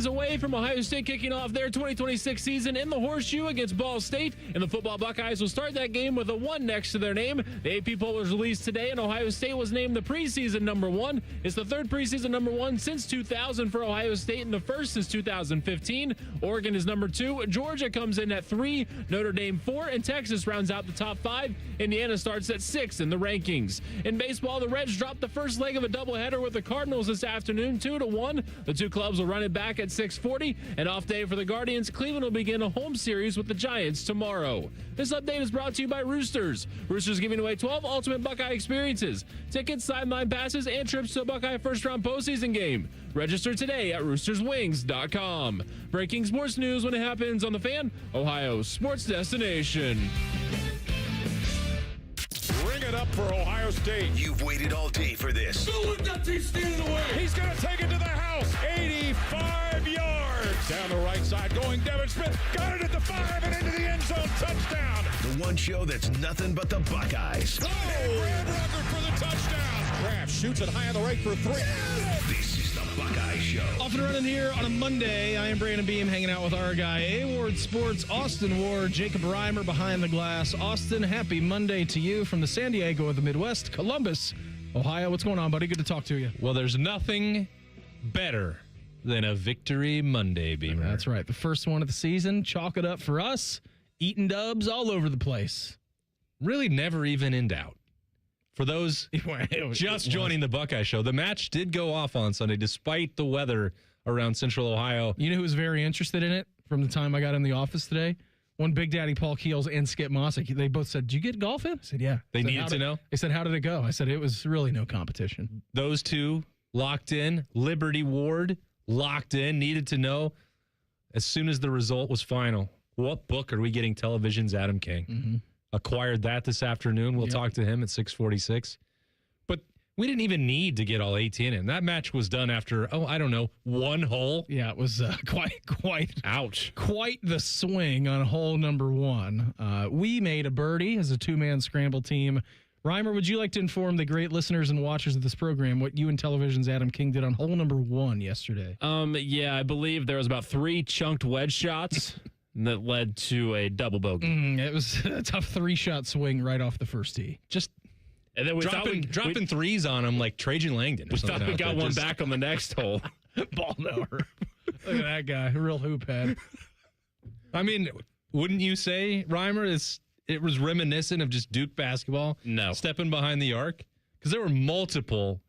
away from Ohio State kicking off their 2026 season in the Horseshoe against Ball State, and the football Buckeyes will start that game with a 1 next to their name. The AP poll was released today, and Ohio State was named the preseason number 1. It's the third preseason number 1 since 2000 for Ohio State, and the first since 2015. Oregon is number 2. Georgia comes in at 3. Notre Dame 4, and Texas rounds out the top 5. Indiana starts at 6 in the rankings. In baseball, the Reds dropped the first leg of a doubleheader with the Cardinals this afternoon, 2-1. The two clubs will run it back at 6:40. An off day for the Guardians. Cleveland will begin a home series with the Giants tomorrow. This update is brought to you by Roosters. Roosters giving away 12 ultimate Buckeye experiences, tickets, sideline passes, and trips to a Buckeye first-round postseason game. Register today at roosterswings.com. Breaking sports news when it happens on The Fan, Ohio's sports destination. Bring it up for Ohio State. You've waited all day for this. He's going to take it to the house. 85 yards. Down the right side going Devin Smith. Got it at the 5 and into the end zone. Touchdown. The one show that's nothing but the Buckeyes. And Brad Rucker for the touchdown. Kraft shoots it high on the right for 3. This is the Buckeye Show. Off and running here on a Monday. I am Brandon Beam hanging out with our guy, A-Ward Sports, Austin Ward, Jacob Reimer behind the glass. Austin, happy Monday to you from the San Diego of the Midwest, Columbus, Ohio. What's going on, buddy? Good to talk to you. Well, there's nothing better than a victory Monday, Beamer. That's right. The first one of the season. Chalk it up for us. Eating dubs all over the place. Really never even in doubt. For those just joining the Buckeye Show, the match did go off on Sunday despite the weather around Central Ohio. You know who was very interested in it from the time I got in the office today? One Big Daddy Paul Keels and Skip Mossick. They both said, "Did you get golf in?" I said, "Yeah." They needed to know? They said, "How did it go?" I said, "It was really no competition." Those two locked in. Liberty Ward locked in. Needed to know as soon as the result was final. What book are we getting television's Adam King? Mm-hmm. Acquired that this afternoon. We'll talk to him at 6:46. But we didn't even need to get all 18 in. That match was done after, one hole. Yeah, it was quite Ouch. Quite the swing on hole number 1. We made a birdie as a 2-man scramble team. Reimer, would you like to inform the great listeners and watchers of this program what you and television's Adam King did on hole number 1 yesterday? Yeah, I believe there was about 3 chunked wedge shots that led to a double bogey. It was a tough 3-shot swing right off the first tee. And then we dropping threes on him like Trajan Langdon. We thought we got one back on the next hole. Ball knower. Look at that guy, a real hoop head. I mean, wouldn't you say, Reimer, it was reminiscent of just Duke basketball? No. Stepping behind the arc? Because there were multiple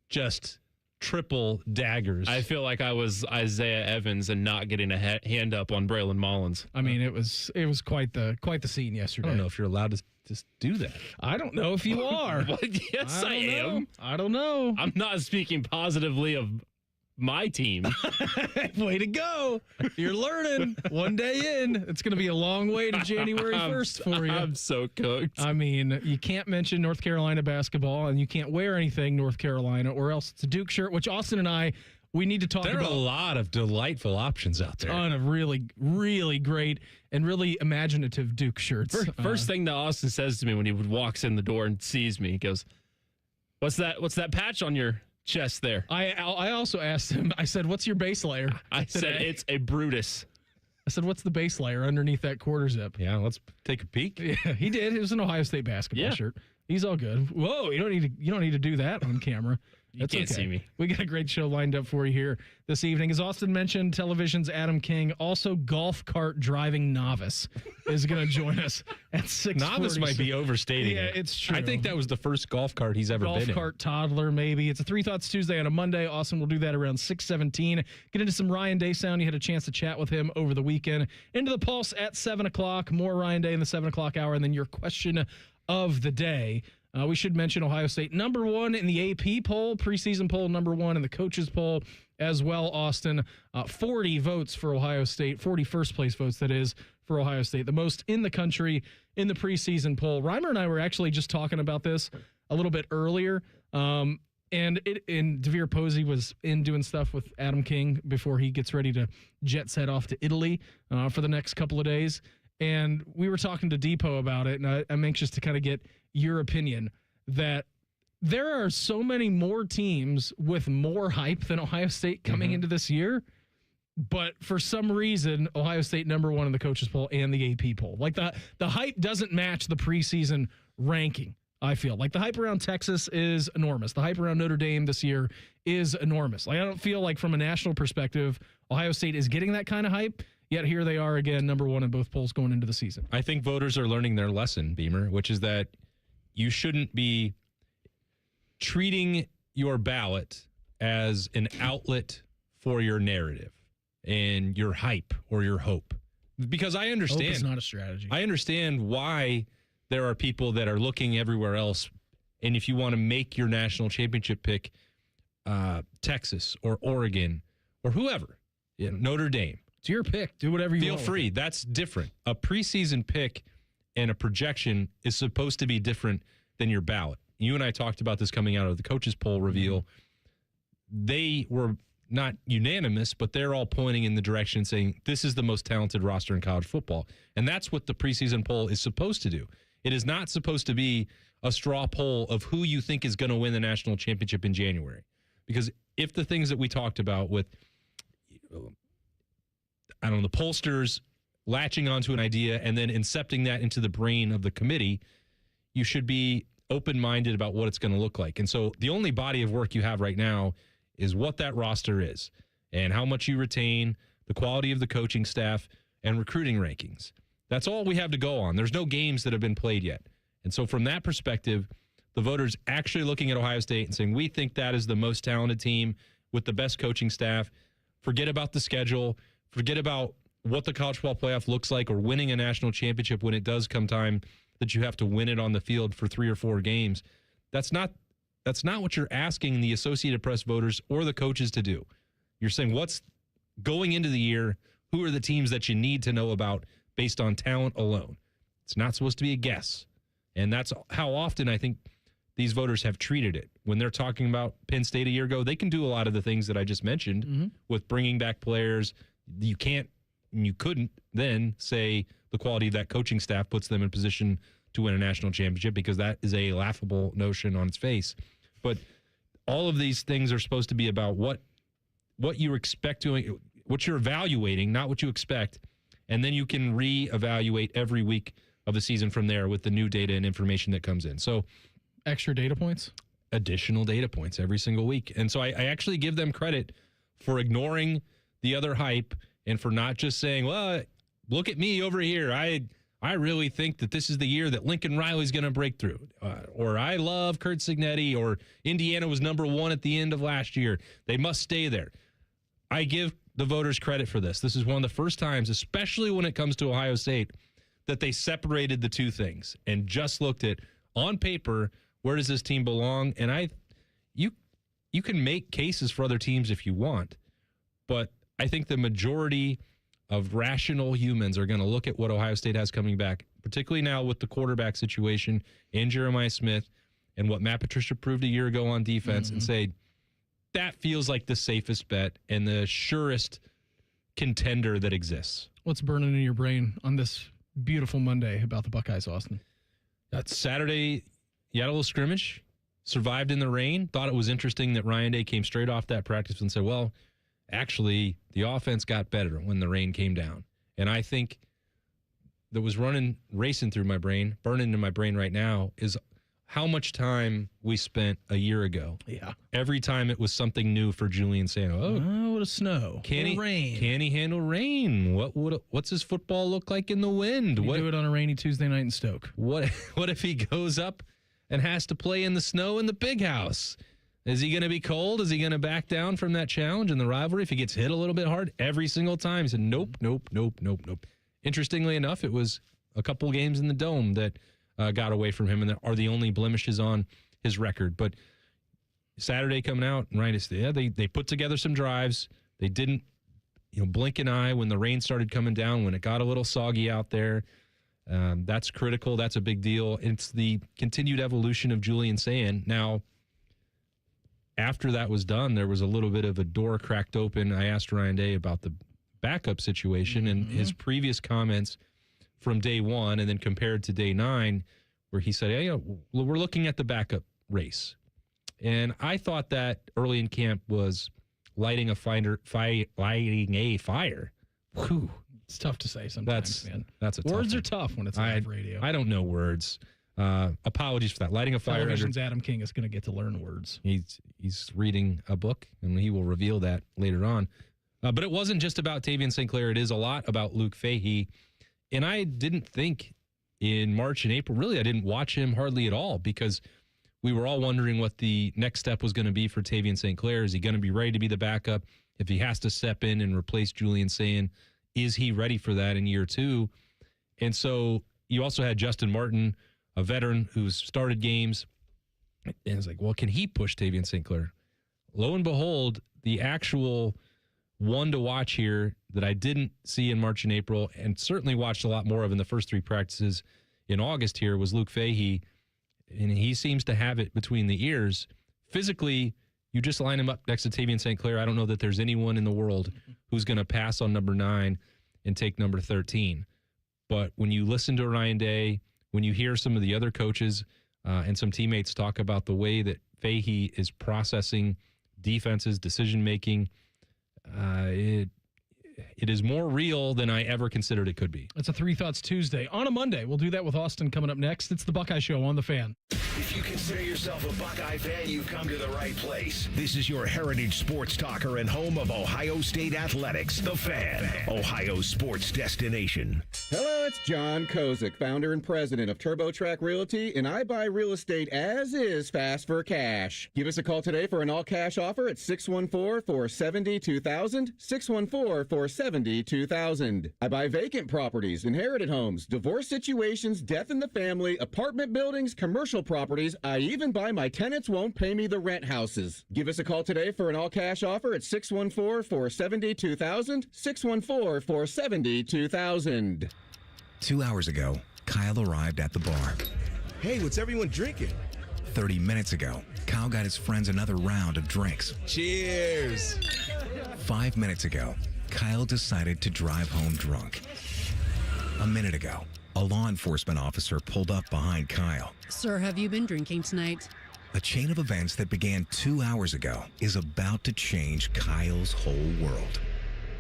just triple daggers. I feel like I was Isaiah Evans and not getting a hand up on Braylon Mullins. I mean, it was quite the scene yesterday. I don't know if you're allowed to just do that. I don't know if you are. Well, yes, I am. I don't know. I'm not speaking positively of my team. Way to go. You're learning. One day in. It's going to be a long way to January 1st for you. I'm so cooked. I mean, you can't mention North Carolina basketball, and you can't wear anything North Carolina, or else it's a Duke shirt, which Austin and I, we need to talk about. There are a lot of delightful options out there. A ton of really, really great and really imaginative Duke shirts. First thing that Austin says to me when he walks in the door and sees me, he goes, What's that patch on your chest there? I also asked him, I said, "What's your base layer?" I said, "It's a Brutus." I said, "What's the base layer underneath that quarter zip?" Yeah, let's take a peek. Yeah, he did. It was an Ohio State basketball shirt. He's all good. Whoa, you don't need to do that on camera. You can't see me. We got a great show lined up for you here this evening. As Austin mentioned, television's Adam King, also golf cart driving novice, is going to join us at 6:40. Novice might be overstating it. Yeah, it's true. I think that was the first golf cart he's ever been in. Golf cart toddler, maybe. It's a Three Thoughts Tuesday on a Monday. Austin will do that around 6:17. Get into some Ryan Day sound. You had a chance to chat with him over the weekend. Into the Pulse at 7 o'clock. More Ryan Day in the 7 o'clock hour, and then your question of the day. We should mention Ohio State number 1 in the AP poll, preseason poll number 1 in the coaches poll as well, Austin. 40 votes for Ohio State, 40 first-place votes, that is, for Ohio State, the most in the country in the preseason poll. Reimer and I were actually just talking about this a little bit earlier, and DeVere Posey was in doing stuff with Adam King before he gets ready to jet set off to Italy for the next couple of days. And we were talking to Depot about it, and I'm anxious to kind of get your opinion that there are so many more teams with more hype than Ohio State coming into this year but for some reason, Ohio State number one in the coaches poll and the AP poll. Like the hype doesn't match the preseason ranking. I feel like the hype around Texas is enormous. The hype around Notre Dame this year is enormous. Like I don't feel like from a national perspective, Ohio State is getting that kind of hype. Yet here they are again, number one in both polls going into the season. I think voters are learning their lesson, Beamer, which is that you shouldn't be treating your ballot as an outlet for your narrative and your hype or your hope. Because I understand. Hope is not a strategy. I understand why there are people that are looking everywhere else. And if you want to make your national championship pick Texas or Oregon or whoever, Notre Dame. It's your pick. Do whatever you want. Feel free. That's different. A preseason pick and a projection is supposed to be different than your ballot. You and I talked about this coming out of the coaches poll reveal. They were not unanimous, but they're all pointing in the direction saying this is the most talented roster in college football. And that's what the preseason poll is supposed to do. It is not supposed to be a straw poll of who you think is going to win the national championship in January. Because if the things that we talked about with, I don't know, the pollsters latching onto an idea and then incepting that into the brain of the committee, you should be open-minded about what it's going to look like. And so the only body of work you have right now is what that roster is and how much you retain, the quality of the coaching staff, and recruiting rankings. That's all we have to go on. There's no games that have been played yet. And so from that perspective, the voters actually looking at Ohio State and saying, we think that is the most talented team with the best coaching staff. Forget about the schedule. Forget about what the college football playoff looks like or winning a national championship when it does come time that you have to win it on the field for 3 or 4 games. That's not what you're asking the Associated Press voters or the coaches to do. You're saying what's going into the year, who are the teams that you need to know about based on talent alone. It's not supposed to be a guess. And that's how often I think these voters have treated it. When they're talking about Penn State a year ago, they can do a lot of the things that I just mentioned with bringing back players. You can't and you couldn't then say the quality of that coaching staff puts them in position to win a national championship because that is a laughable notion on its face. But all of these things are supposed to be about what you expect to, what you're evaluating, not what you expect. And then you can reevaluate every week of the season from there with the new data and information that comes in. So extra data points? Additional data points every single week. And so I actually give them credit for ignoring the other hype and for not just saying, well, look at me over here. I really think that this is the year that Lincoln Riley's going to break through. Or I love Kurt Cignetti, or Indiana was number 1 at the end of last year. They must stay there. I give the voters credit for this. This is one of the first times, especially when it comes to Ohio State, that they separated the two things and just looked at, on paper, where does this team belong? And you can make cases for other teams if you want, but I think the majority of rational humans are going to look at what Ohio State has coming back, particularly now with the quarterback situation and Jeremiah Smith and what Matt Patricia proved a year ago on defense and say, that feels like the safest bet and the surest contender that exists. What's burning in your brain on this beautiful Monday about the Buckeyes, Austin? That's Saturday, you had a little scrimmage, survived in the rain. Thought it was interesting that Ryan Day came straight off that practice and said, well, actually, the offense got better when the rain came down. And I think that was racing through my brain, burning in my brain right now, is how much time we spent a year ago. Yeah. Every time it was something new for Julian Sayin. Oh, what a snow. Rain. Can he handle rain? What's his football look like in the wind? Can he do it on a rainy Tuesday night in Stoke? What if he goes up and has to play in the snow in the big house? Is he going to be cold? Is he going to back down from that challenge and the rivalry if he gets hit a little bit hard every single time? He said, nope. Interestingly enough, it was a couple games in the Dome that got away from him and are the only blemishes on his record. But Saturday coming out, right, they put together some drives. They didn't blink an eye when the rain started coming down, when it got a little soggy out there. That's critical. That's a big deal. It's the continued evolution of Julian Sayin. Now, after that was done, there was a little bit of a door cracked open. I asked Ryan Day about the backup situation and his previous comments from day one and then compared to day 9, where he said, hey, we're looking at the backup race. And I thought that early in camp was lighting a fire. Whew. It's tough to say sometimes, man. That's a tough words one. are tough when it's live radio. I don't know words. Apologies for that. Lighting a fire. Television's Adam King is going to get to learn words. He's reading a book, and he will reveal that later on. But it wasn't just about Tavian St. Clair. It is a lot about Luke Fahey. And I didn't think in March and April, really, I didn't watch him hardly at all because we were all wondering what the next step was going to be for Tavian St. Clair. Is he going to be ready to be the backup? If he has to step in and replace Julian Sayin, is he ready for that in year two? And so you also had Justin Martin, a veteran who's started games. And it's like, well, can he push Tavian St. Clair? Lo and behold, the actual one to watch here that I didn't see in March and April and certainly watched a lot more of in the first three practices in August here was Luke Fahey. And he seems to have it between the ears. Physically, you just line him up next to Tavian St. Clair. I don't know that there's anyone in the world who's going to pass on number 9 and take number 13. But when you listen to Ryan Day, when you hear some of the other coaches and some teammates talk about the way that Fahey is processing defenses, decision-making, it is more real than I ever considered it could be. It's a Three Thoughts Tuesday. On a Monday, we'll do that with Austin coming up next. It's the Buckeye Show on The Fan. If you consider yourself a Buckeye fan, you've come to the right place. This is your heritage sports talker and home of Ohio State Athletics, The Fan, Ohio's sports destination. Hello, it's John Kozik, founder and president of TurboTrack Realty, and I buy real estate as is fast for cash. Give us a call today for an all-cash offer at 614-470-2000, 614-470-2000. I buy vacant properties, inherited homes, divorce situations, death in the family, apartment buildings, commercial properties. I even buy my tenants won't pay me the rent houses. Give us a call today for an all-cash offer at 614-470-2000, 614-470-2000. 2 hours ago, Kyle arrived at the bar. Hey, what's everyone drinking? 30 minutes ago, Kyle got his friends another round of drinks. Cheers! 5 minutes ago, Kyle decided to drive home drunk. A minute ago, a law enforcement officer pulled up behind Kyle. Sir, have you been drinking tonight? A chain of events that began 2 hours ago is about to change Kyle's whole world.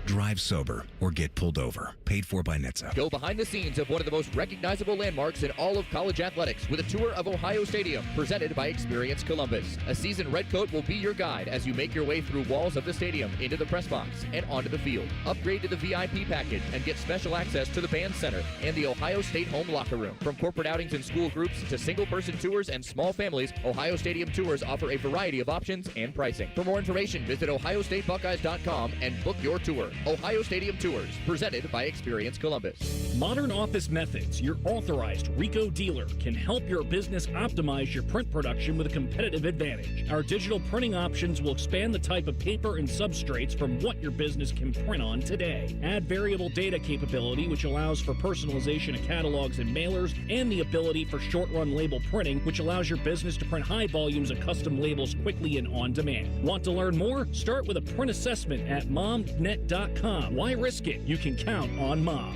Drive sober or get pulled over. Paid for by NHTSA. Go behind the scenes of one of the most recognizable landmarks in all of college athletics with a tour of Ohio Stadium presented by Experience Columbus. A seasoned redcoat will be your guide as you make your way through walls of the stadium, into the press box, and onto the field. Upgrade to the VIP package and get special access to the band center and the Ohio State home locker room. From corporate outings and school groups to single-person tours and small families, Ohio Stadium tours offer a variety of options and pricing. For more information, visit ohiostatebuckeyes.com and book your tour. Ohio Stadium Tours, presented by Experience Columbus. Modern Office Methods, your authorized RICO dealer, can help your business optimize your print production with a competitive advantage. Our digital printing options will expand the type of paper and substrates from what your business can print on today. Add variable data capability, which allows for personalization of catalogs and mailers, and the ability for short-run label printing, which allows your business to print high volumes of custom labels quickly and on demand. Want to learn more? Start with a print assessment at momnet.com. Why risk it? You can count on Mom.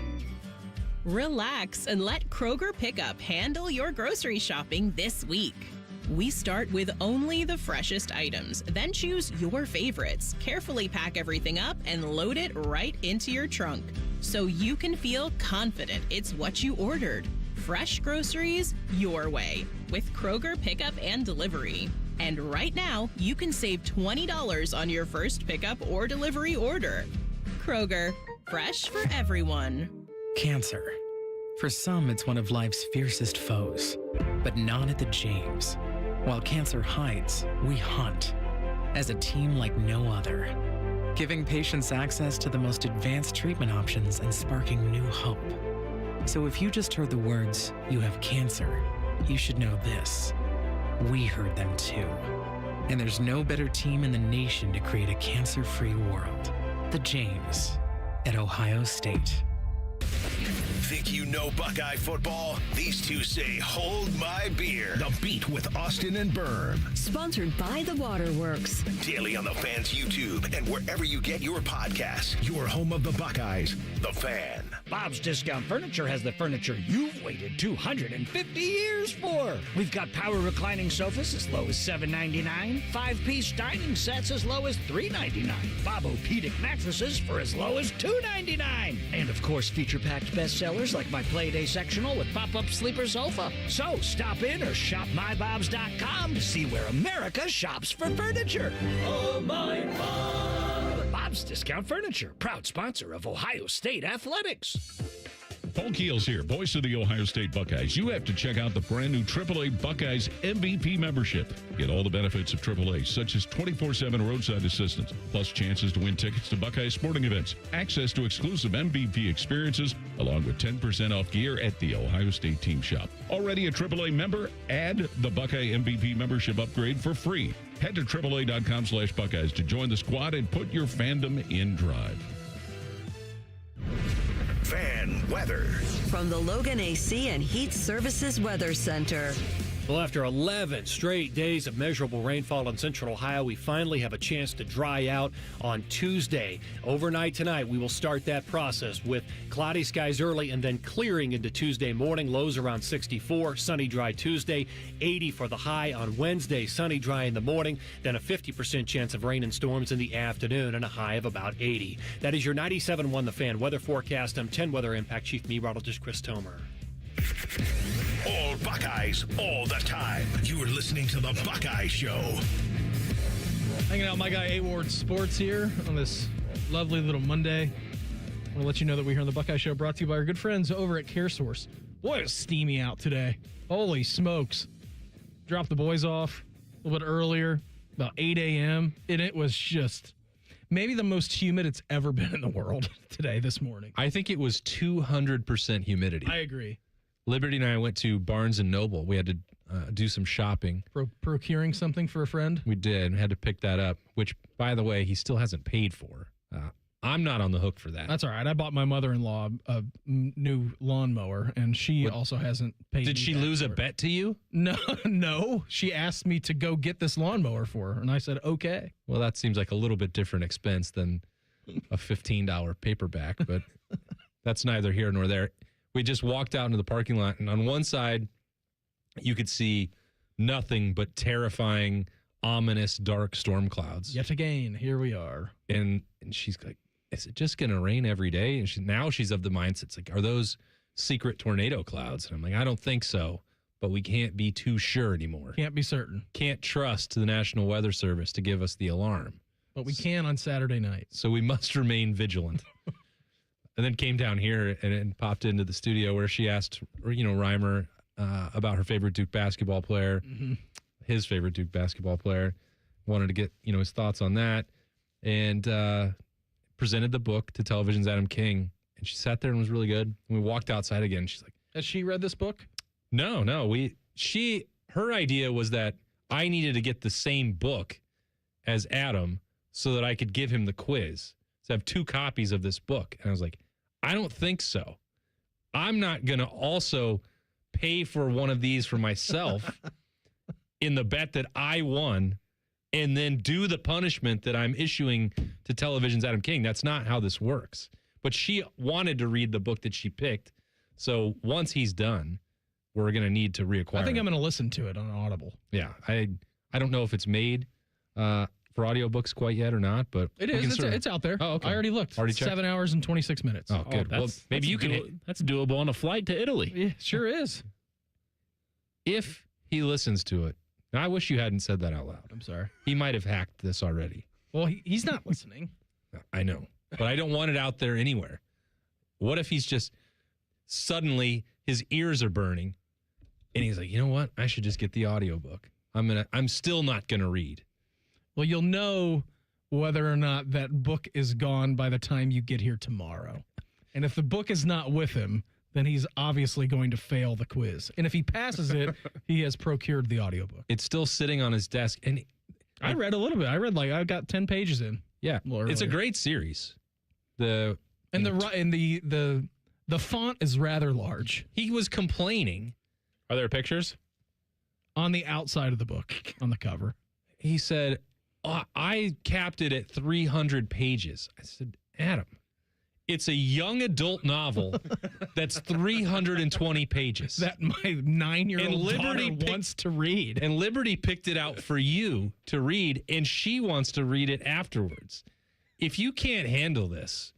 Relax and let Kroger Pickup handle your grocery shopping this week. We start with only the freshest items, then choose your favorites, carefully pack everything up, and load it right into your trunk so you can feel confident it's what you ordered. Fresh groceries your way with Kroger Pickup and Delivery. And right now, you can save $20 on your first pickup or delivery order. Kroger, fresh for everyone. Cancer. For some, it's one of life's fiercest foes, but not at the James. While cancer hides, we hunt as a team like no other, giving patients access to the most advanced treatment options and sparking new hope. So if you just heard the words, "You have cancer," you should know this. We heard them too. And there's no better team in the nation to create a cancer-free world. The James at Ohio State. Think you know Buckeye football? These two say, hold my beer. The Beat with Austin and Berm. Sponsored by the Waterworks. Daily on the Fan's YouTube and wherever you get your podcasts. Your home of the Buckeyes, The Fan. Bob's Discount Furniture has the furniture you've waited 250 years for. We've got power reclining sofas as low as $7.99, 5-piece dining sets as low as $3.99, Bob-O-Pedic mattresses for as low as $2.99, and of course feature-packed bestsellers like my Playday sectional with pop-up sleeper sofa. So stop in or shop mybobs.com to see where America shops for furniture. Oh, my Bob! Bob's Discount Furniture, proud sponsor of Ohio State Athletics. Paul Keels here, voice of the Ohio State Buckeyes. You have to check out the brand new AAA Buckeyes MVP membership. Get all the benefits of AAA, such as 24/7 roadside assistance, plus chances to win tickets to Buckeye sporting events, access to exclusive MVP experiences, along with 10% off gear at the Ohio State team shop. Already a AAA member? Add the Buckeye MVP membership upgrade for free. Head to AAA.com/Buckeyes to join the squad and put your fandom in drive. Fan weather. From the Logan AC and Heat Services Weather Center. Well, after 11 straight days of measurable rainfall in central Ohio, we finally have a chance to dry out on Tuesday. Overnight tonight, we will start that process with cloudy skies early and then clearing into Tuesday morning. Lows around 64, sunny dry Tuesday, 80 for the high on Wednesday, sunny dry in the morning, then a 50% chance of rain and storms in the afternoon and a high of about 80. That is your 97.1 The Fan weather forecast. I'm 10 Weather Impact Chief Meteorologist Chris Tomer. All Buckeyes, all the time. You are listening to The Buckeye Show. Hanging out with my guy A-Ward Sports here on this lovely little Monday. I want to let you know that we here on The Buckeye Show brought to you by our good friends over at CareSource. Boy, it was steamy out today. Holy smokes. Dropped the boys off a little bit earlier, about 8 a.m., and it was just maybe the most humid it's ever been in the world today, this morning. I think it was 200% humidity. I agree. Liberty and I went to Barnes & Noble. We had to do some shopping. Procuring something for a friend? We did. We had to pick that up, which, by the way, he still hasn't paid for. I'm not on the hook for that. That's all right. I bought my mother-in-law a new lawnmower, and she also hasn't paid. Did she lose a bet to you? No. She asked me to go get this lawnmower for her, and I said, okay. Well, that seems like a little bit different expense than a $15 paperback, but that's neither here nor there. We just walked out into the parking lot, and on one side, you could see nothing but terrifying, ominous, dark storm clouds. Yet again, here we are. And she's like, is it just going to rain every day? And now she's of the mindset, it's like, are those secret tornado clouds? And I'm like, I don't think so, but we can't be too sure anymore. Can't be certain. Can't trust the National Weather Service to give us the alarm. But we can on Saturday night. So we must remain vigilant. And then came down here and popped into the studio where she asked, Reimer about her favorite Duke basketball player, his favorite Duke basketball player. Wanted to get, his thoughts on that. And presented the book to Television's Adam King. And she sat there and was really good. And we walked outside again. She's like, has she read this book? No. Her idea was that I needed to get the same book as Adam so that I could give him the quiz. So I have 2 copies of this book. And I was like, I don't think so. I'm not going to also pay for one of these for myself in the bet that I won and then do the punishment that I'm issuing to Television's Adam King. That's not how this works. But she wanted to read the book that she picked. So once he's done, we're going to need to reacquire I think I'm going to listen to it on Audible. Yeah. I don't know if it's made for audiobooks quite yet or not, but it is. It's out there. Oh, okay. I already looked. Checked? 7 hours and 26 minutes. Oh, good. Well, maybe you can. That's doable on a flight to Italy. Yeah, sure is. If he listens to it, now I wish you hadn't said that out loud. I'm sorry. He might have hacked this already. Well, he's not listening. I know, but I don't want it out there anywhere. What if he's just suddenly his ears are burning, and he's like, you know what? I should just get the audiobook. I'm still not gonna read. Well, you'll know whether or not that book is gone by the time you get here tomorrow. And if the book is not with him, then he's obviously going to fail the quiz. And if he passes it, he has procured the audiobook. It's still sitting on his desk. And I read a little bit. I got 10 pages in. Yeah. It's a great series. The The font is rather large. He was complaining. Are there pictures? On the outside of the book, on the cover. He said, I capped it at 300 pages. I said, Adam, it's a young adult novel that's 320 pages. That my 9-year-old daughter wants to read. And Liberty picked it out for you to read, and she wants to read it afterwards. If you can't handle this,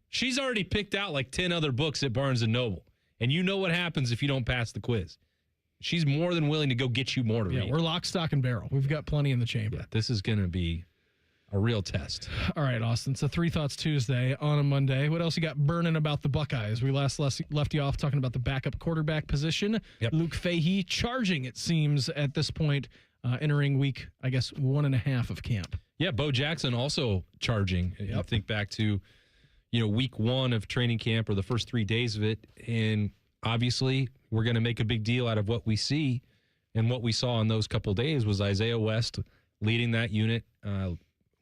she's already picked out like 10 other books at Barnes & Noble, and you know what happens if you don't pass the quiz. She's more than willing to go get you more to read. We're lock, stock, and barrel. We've got plenty in the chamber. Yeah, this is going to be a real test. All right, Austin. So 3 Thoughts Tuesday on a Monday. What else you got burning about the Buckeyes? We left you off talking about the backup quarterback position. Yep. Luke Fahey charging, it seems, at this point, entering week, I guess, 1.5 of camp. Yeah, Bo Jackson also charging. Yep. You think back to, week 1 of training camp or the first 3 days of it, and obviously we're going to make a big deal out of what we see, and what we saw in those couple days was Isaiah West leading that unit,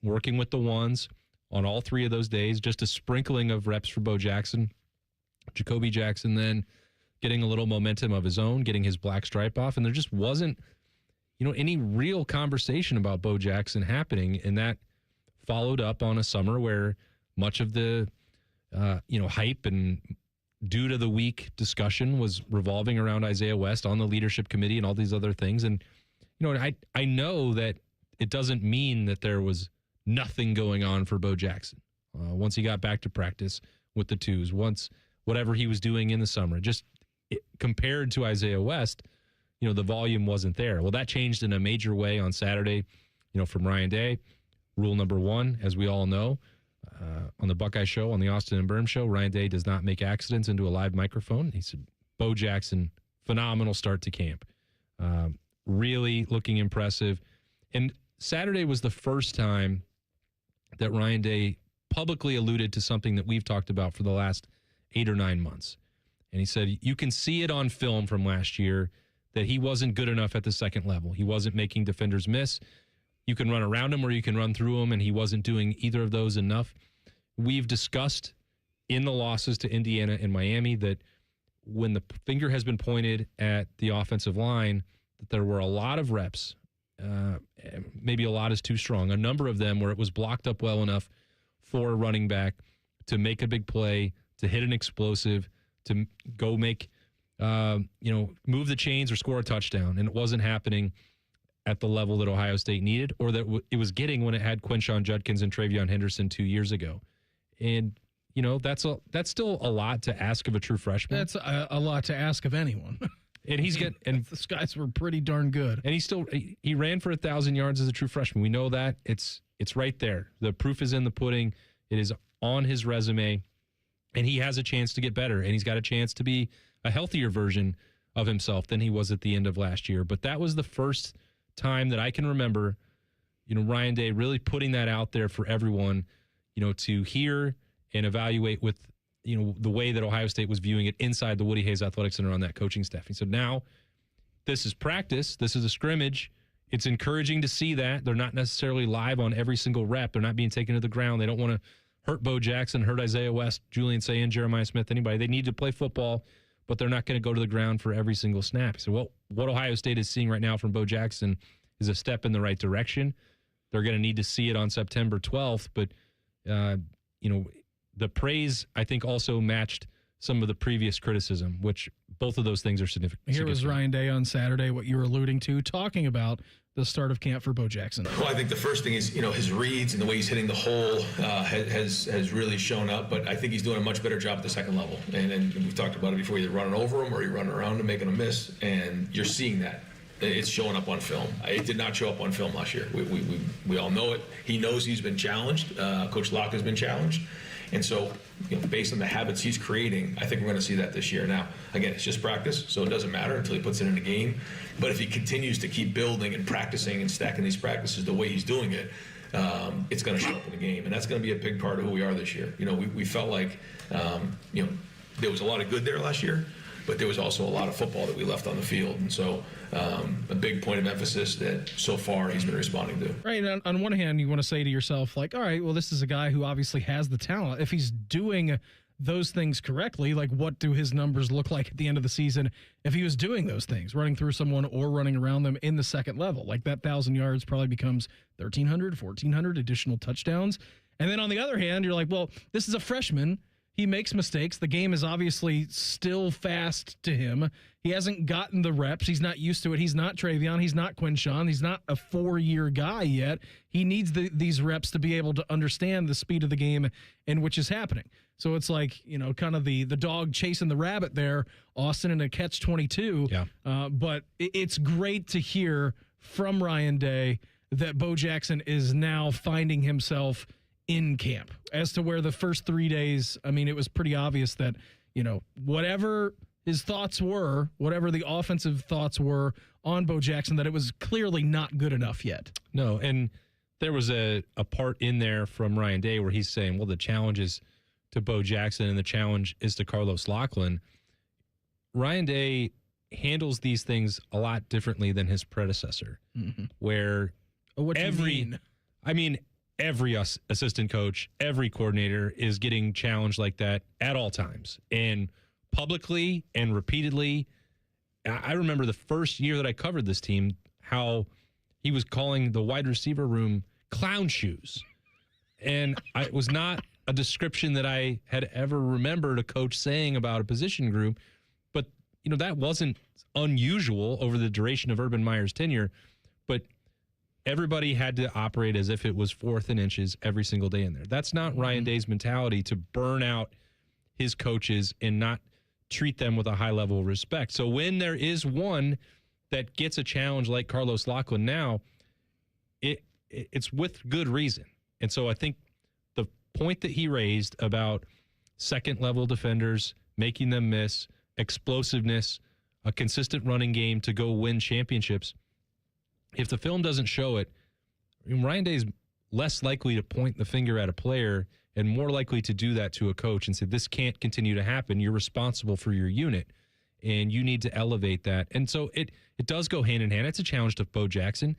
working with the ones on all 3 of those days, just a sprinkling of reps for Bo Jackson. Jacoby Jackson then getting a little momentum of his own, getting his black stripe off, and there just wasn't, any real conversation about Bo Jackson happening, and that followed up on a summer where much of the, hype and due to the week discussion was revolving around Isaiah West on the leadership committee and all these other things. And, I know that it doesn't mean that there was nothing going on for Bo Jackson. Once he got back to practice with the twos, once whatever he was doing in the summer, compared to Isaiah West, the volume wasn't there. Well, that changed in a major way on Saturday, from Ryan Day. Rule number 1, as we all know, on the Buckeye Show, on the Austin and Berm Show, Ryan Day does not make accidents into a live microphone. He said, Bo Jackson, phenomenal start to camp. Really looking impressive. And Saturday was the first time that Ryan Day publicly alluded to something that we've talked about for the last 8 or 9 months. And he said, you can see it on film from last year that he wasn't good enough at the second level. He wasn't making defenders miss. You can run around him or you can run through him, and he wasn't doing either of those enough. We've discussed in the losses to Indiana and Miami that when the finger has been pointed at the offensive line, that there were a lot of reps, maybe a lot is too strong, a number of them where it was blocked up well enough for a running back to make a big play, to hit an explosive, to go make, move the chains or score a touchdown. And it wasn't happening at the level that Ohio State needed, or that it was getting when it had Quinshon Judkins and Travion Henderson 2 years ago. And, that's still a lot to ask of a true freshman. That's a lot to ask of anyone. And and those guys were pretty darn good. And he ran for 1,000 yards as a true freshman. We know that. It's right there. The proof is in the pudding. It is on his resume, and he has a chance to get better, and he's got a chance to be a healthier version of himself than he was at the end of last year. But that was the first time that I can remember, Ryan Day really putting that out there for everyone, to hear and evaluate with, the way that Ohio State was viewing it inside the Woody Hayes Athletic Center on that coaching staff. He said, now this is practice. This is a scrimmage. It's encouraging to see that. They're not necessarily live on every single rep. They're not being taken to the ground. They don't want to hurt Bo Jackson, hurt Isaiah West, Julian Sayin, Jeremiah Smith, anybody. They need to play football, but they're not going to go to the ground for every single snap. So what Ohio State is seeing right now from Bo Jackson is a step in the right direction. They're going to need to see it on September 12th, but, the praise, I think, also matched some of the previous criticism, which both of those things are significant. Here was Ryan Day on Saturday, what you were alluding to, talking about the start of camp for Bo Jackson. Well, I think the first thing is, his reads and the way he's hitting the hole has really shown up, but I think he's doing a much better job at the second level. And we've talked about it before, either running over him or you're running around and making a miss, and you're seeing that. It's showing up on film. It did not show up on film last year. We all know it. He knows he's been challenged. Coach Locke has been challenged. And so, based on the habits he's creating, I think we're going to see that this year. Now, again, it's just practice, so it doesn't matter until he puts it in a game. But if he continues to keep building and practicing and stacking these practices the way he's doing it, it's going to show up in the game. And that's going to be a big part of who we are this year. We felt like, there was a lot of good there last year, but there was also a lot of football that we left on the field. And so a big point of emphasis that so far he's been responding to. Right. And on one hand, you want to say to yourself, like, all right, well, this is a guy who obviously has the talent. If he's doing those things correctly, like what do his numbers look like at the end of the season if he was doing those things, running through someone or running around them in the second level? Like that 1,000 yards probably becomes 1,300, 1,400 additional touchdowns. And then on the other hand, you're like, well, this is a freshman. He makes mistakes. The game is obviously still fast to him. He hasn't gotten the reps. He's not used to it. He's not Travion. He's not Quinshawn. He's not a 4-year guy yet. He needs these reps to be able to understand the speed of the game and which is happening. So it's like, kind of the dog chasing the rabbit there, Austin, in a catch-22. Yeah. But it's great to hear from Ryan Day that Bo Jackson is now finding himself in camp. As to where the first 3 days, I mean, it was pretty obvious that, whatever his thoughts were, whatever the offensive thoughts were on Bo Jackson, that it was clearly not good enough yet. No, and there was a part in there from Ryan Day where he's saying, well, the challenge is to Bo Jackson and the challenge is to Carlos Lachlan. Ryan Day handles these things a lot differently than his predecessor, where every assistant coach, every coordinator is getting challenged like that at all times and publicly and repeatedly. I remember the first year that I covered this team, how he was calling the wide receiver room clown shoes. And it was not a description that I had ever remembered a coach saying about a position group. But, that wasn't unusual over the duration of Urban Meyer's tenure. But everybody had to operate as if it was 4th and inches every single day in there. That's not Ryan Day's mentality, to burn out his coaches and not treat them with a high level of respect. So when there is one that gets a challenge like Carlos Lachlan now, it's with good reason. And so I think the point that he raised about second level defenders, making them miss, explosiveness, a consistent running game to go win championships, if the film doesn't show it, Ryan Day is less likely to point the finger at a player and more likely to do that to a coach and say, this can't continue to happen. You're responsible for your unit, and you need to elevate that. And so it does go hand in hand. It's a challenge to Bo Jackson.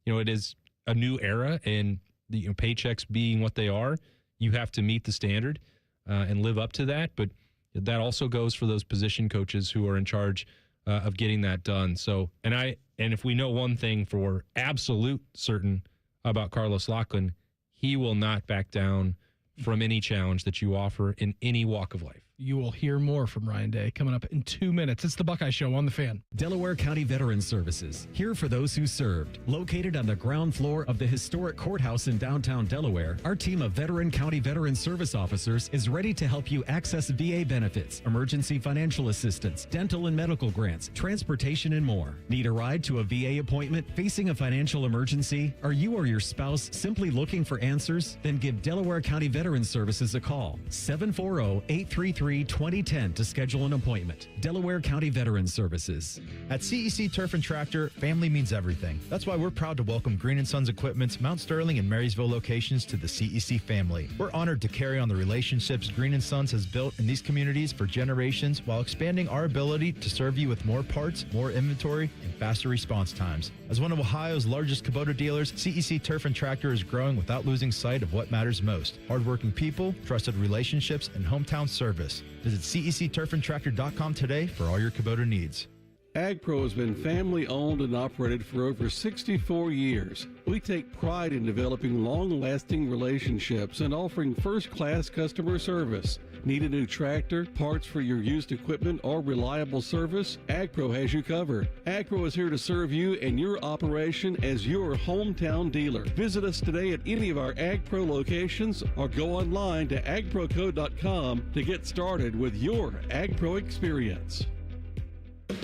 It is a new era, and the paychecks being what they are, you have to meet the standard and live up to that. But that also goes for those position coaches who are in charge of getting that done. So, and if we know one thing for absolute certain about Carlos Lachlan, he will not back down from any challenge that you offer in any walk of life. You will hear more from Ryan Day coming up in 2 minutes. It's the Buckeye Show on The Fan. Delaware County Veterans Services, here for those who served. Located on the ground floor of the historic courthouse in downtown Delaware, our team of veteran county veteran service officers is ready to help you access VA benefits, emergency financial assistance, dental and medical grants, transportation, and more. Need a ride to a VA appointment? Facing a financial emergency? Are you or your spouse simply looking for answers? Then give Delaware County Veterans Services a call. 740-833-2010 to schedule an appointment. Delaware County Veterans Services. At CEC Turf and Tractor, family means everything. That's why we're proud to welcome Green & Sons Equipment's Mount Sterling and Marysville locations to the CEC family. We're honored to carry on the relationships Green & Sons has built in these communities for generations while expanding our ability to serve you with more parts, more inventory, and faster response times. As one of Ohio's largest Kubota dealers, CEC Turf and Tractor is growing without losing sight of what matters most: hardworking people, trusted relationships, and hometown service. Visit CECTurfandTractor.com today for all your Kubota needs. AgPro has been family owned and operated for over 64 years. We take pride in developing long-lasting relationships and offering first-class customer service. Need a new tractor, parts for your used equipment, or reliable service? AgPro has you covered. AgPro is here to serve you and your operation as your hometown dealer. Visit us today at any of our AgPro locations or go online to agproco.com to get started with your AgPro experience.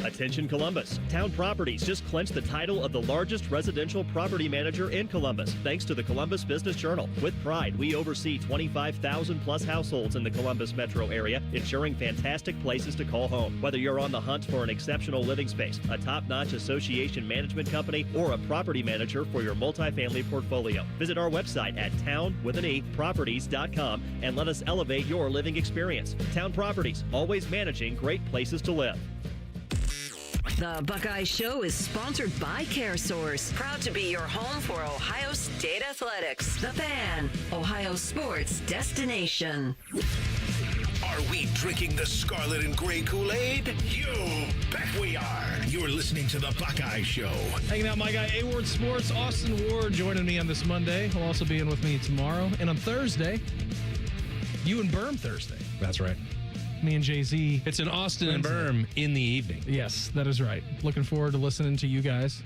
Attention Columbus. Town Properties just clinched the title of the largest residential property manager in Columbus, thanks to the Columbus Business Journal. With pride, we oversee 25,000 plus households in the Columbus metro area, ensuring fantastic places to call home. Whether you're on the hunt for an exceptional living space, a top-notch association management company, or a property manager for your multifamily portfolio, visit our website at town-properties.com and let us elevate your living experience. Town Properties, always managing great places to live. The Buckeye Show is sponsored by CareSource, proud to be your home for Ohio State athletics. The Fan, Ohio sports destination. Are drinking the scarlet and gray Kool-Aid? You bet we are. You're listening to The Buckeye Show. Hanging out, my guy, A-Ward Sports. Austin Ward joining me on this Monday. He'll also be in with me tomorrow. And on Thursday, you and Berm Thursday. That's right. Me and Jay-Z. It's an Austin and Berm in the evening. Yes, that is right. Looking forward to listening to you guys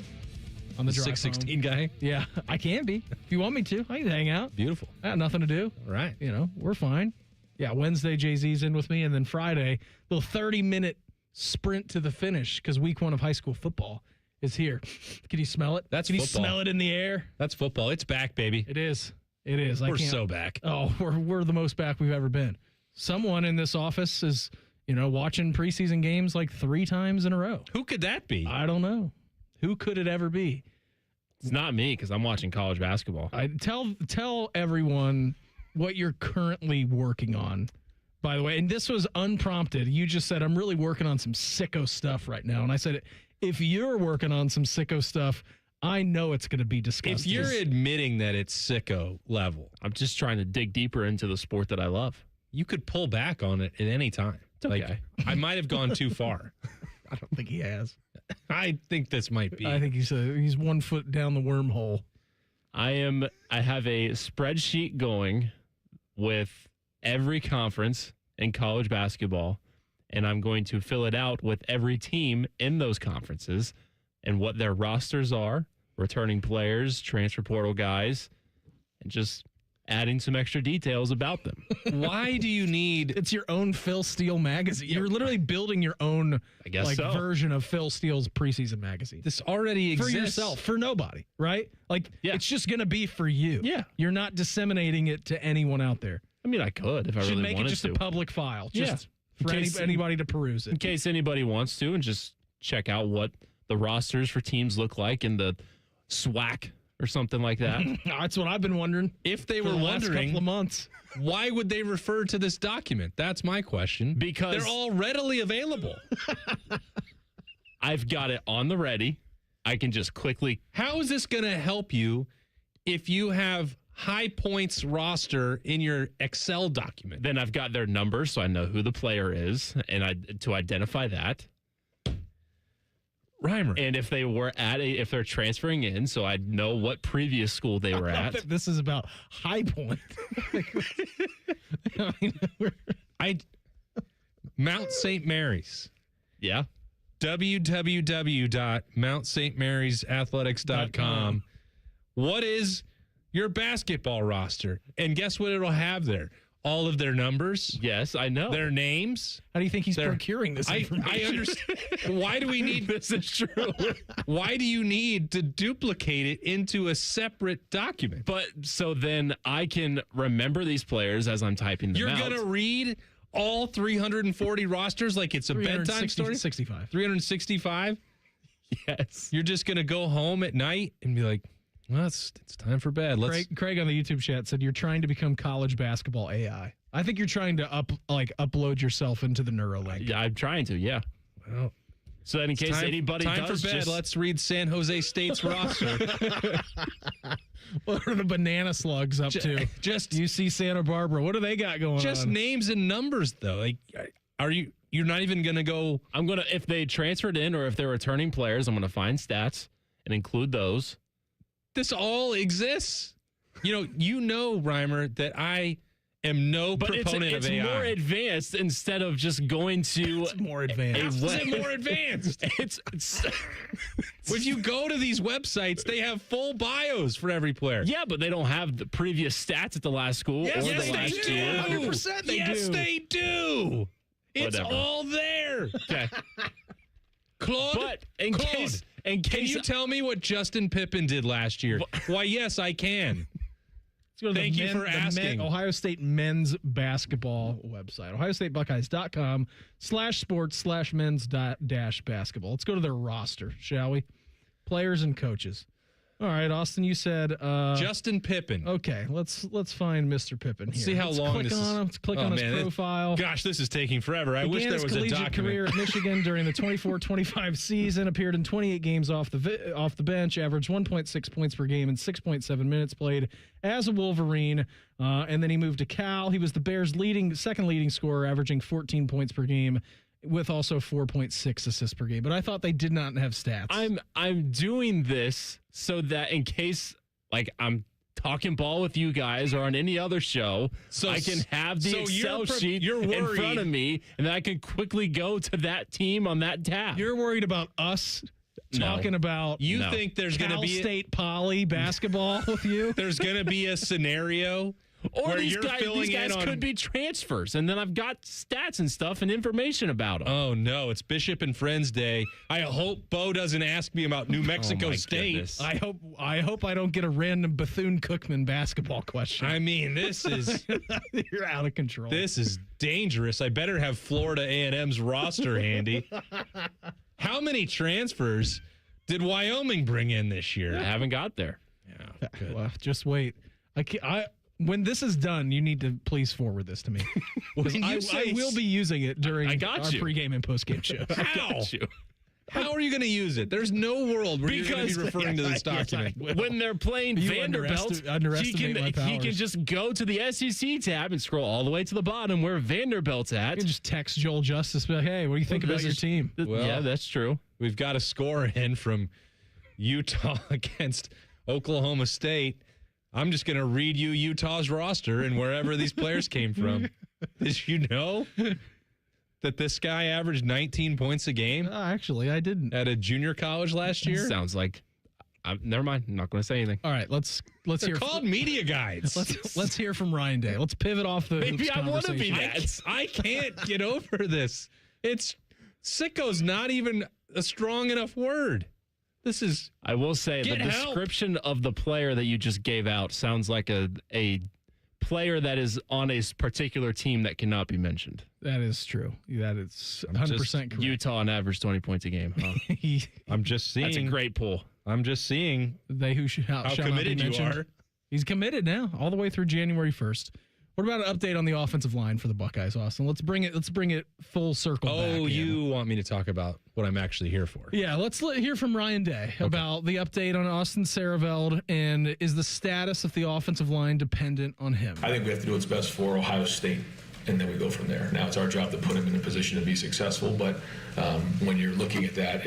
on the drive 616 home. guy? Yeah, I can be. If you want me to, I can hang out. Beautiful. I got nothing to do. All right. You know, we're fine. Yeah, Wednesday, Jay-Z's in with me. And then Friday, little 30-minute sprint to the finish because week 1 of high school football is here. Can you smell it? That's Can football. you smell it in the air? That's football. It's back, baby. It is. It is. We're so back. Oh, we're the most back we've ever been. Someone in this office is, watching preseason games like 3 times in a row. Who could that be? I don't know. Who could it ever be? It's not me because I'm watching college basketball. Tell everyone what you're currently working on, by the way. And this was unprompted. You just said, I'm really working on some sicko stuff right now. And I said, if you're working on some sicko stuff, I know it's going to be disgusting. If you're admitting that it's sicko level, I'm just trying to dig deeper into the sport that I love. You could pull back on it at any time. It's okay. Like, I might have gone too far. I don't think he has. I think this might be. I think he's 1 foot down the wormhole. I have a spreadsheet going with every conference in college basketball, and I'm going to fill it out with every team in those conferences and what their rosters are, returning players, transfer portal guys, and just adding some extra details about them. Why do you need... It's your own Phil Steele magazine. You're literally building your own version of Phil Steele's preseason magazine. This already exists. For yourself, for nobody, right? It's just going to be for you. Yeah. You're not disseminating it to anyone out there. I mean, I could if I really wanted to. Should make it just a public file. Just for anybody to peruse it. In case anybody wants to, and just check out what the rosters for teams look like in the SWAC or something like that. That's what I've been wondering. If they were the last wondering, couple of months, why would they refer to this document? That's my question. Because they're all readily available. I've got it on the ready. I can just quickly. How is this going to help you if you have high points roster in your Excel document? Then I've got their number, so I know who the player is, and to identify that. Reimer. And if they were if they're transferring in, so I know what previous school they were at. This is about High Point. Mount St. Mary's. Yeah. www.mountstmarysathletics.com. What is your basketball roster? And guess what it'll have there? All of their numbers. Yes, I know. Their names. How do you think he's procuring this information? I understand. Why do we need this? Is true. Why do you need to duplicate it into a separate document? But so then I can remember these players as I'm typing them out. You're going to read all 340 rosters like it's a bedtime story? 365? Yes. You're just going to go home at night and be like, well, it's time for bed. Craig on the YouTube chat said you're trying to become college basketball AI. I think you're trying to upload yourself into the Neuralink. Yeah, I'm trying to. Yeah. Well, so that in case anybody time does for bed. Let's read San Jose State's roster. What are the banana slugs up to? Just UC Santa Barbara. What do they got going on? Just names and numbers, though. Like, you're not even going to go. I'm going to, if they transferred in or if they're returning players, I'm going to find stats and include those. This all exists. You know, Reimer, that I am no proponent of AI. It's more advanced instead of just going to. It's more advanced. Is it more advanced? It's when you go to these websites, they have full bios for every player. Yeah, but they don't have the previous stats at the last school. Yes, or the they last do. year. 100% they do. Yes, they do. It's Whatever. all there. Okay. Claude, But in case, can you tell me what Justin Pippen did last year? Why, yes, I can. Let's go to Thank you for asking. Ohio State men's basketball website, ohiostatebuckeyes.com/sports/men's-basketball. Let's go to their roster, shall we? Players and coaches. All right, Austin, you said Justin Pippen. Okay, let's find Mr. Pippen here. See how long click this on is. him. Let's click on his profile. Gosh, this is taking forever. I wish there was a collegiate document. Career at Michigan during the 24-25 season, appeared in 28 games off the bench, averaged 1.6 points per game and 6.7 minutes played as a Wolverine. And then he moved to Cal. He was the Bears' second leading scorer, averaging 14 points per game, with also 4.6 assists per game. But I thought they did not have stats. I'm doing this so that in case I'm talking ball with you guys or on any other show, so I can have the Excel sheet in front of me, and then I can quickly go to that team on that tab. You're worried about us talking about think there's going to be State Poly basketball with you? There's going to be a scenario or these guys could be transfers, and then I've got stats and stuff and information about them. Oh, no, it's Bishop and Friends Day. I hope Bo doesn't ask me about New Mexico State. Goodness. I hope I don't get a random Bethune-Cookman basketball question. I mean, this is... You're out of control. This is dangerous. I better have Florida A&M's roster handy. How many transfers did Wyoming bring in this year? I haven't got there. Yeah, good. Well, just wait. When this is done, you need to please forward this to me. I will be using it during our pregame and postgame show. How are you going to use it? There's no world where you're going to be referring to this document. When they're playing Vanderbilt, he can just go to the SEC tab and scroll all the way to the bottom where Vanderbilt's at. You can just text Joel Justice, be like, hey, what do you think about your team? Yeah, that's true. We've got a score in from Utah against Oklahoma State. I'm just going to read you Utah's roster and wherever these players came from. Did you know that this guy averaged 19 points a game? Actually, I didn't. At a junior college last year? Sounds like... never mind. I'm not going to say anything. All right, let's They're hear. called media guides. Let's hear from Ryan Day. Let's pivot off the. Maybe I want to be that. I can't get over this. Sicko's not even a strong enough word. This is. I will say the description of the player that you just gave out sounds like a player that is on a particular team that cannot be mentioned. That is true. That is 100% correct. Utah on average 20 points a game. Huh? I'm just seeing. That's a great poll. I'm just seeing how committed you are. He's committed now, all the way through January 1st. What about an update on the offensive line for the Buckeyes, Austin? Let's bring it full circle back. Oh, you want me to talk about what I'm actually here for? Yeah, let's hear from Ryan Day about the update on Austin Sareveld, and is the status of the offensive line dependent on him? I think we have to do what's best for Ohio State, and then we go from there. Now it's our job to put him in a position to be successful, but when you're looking at that,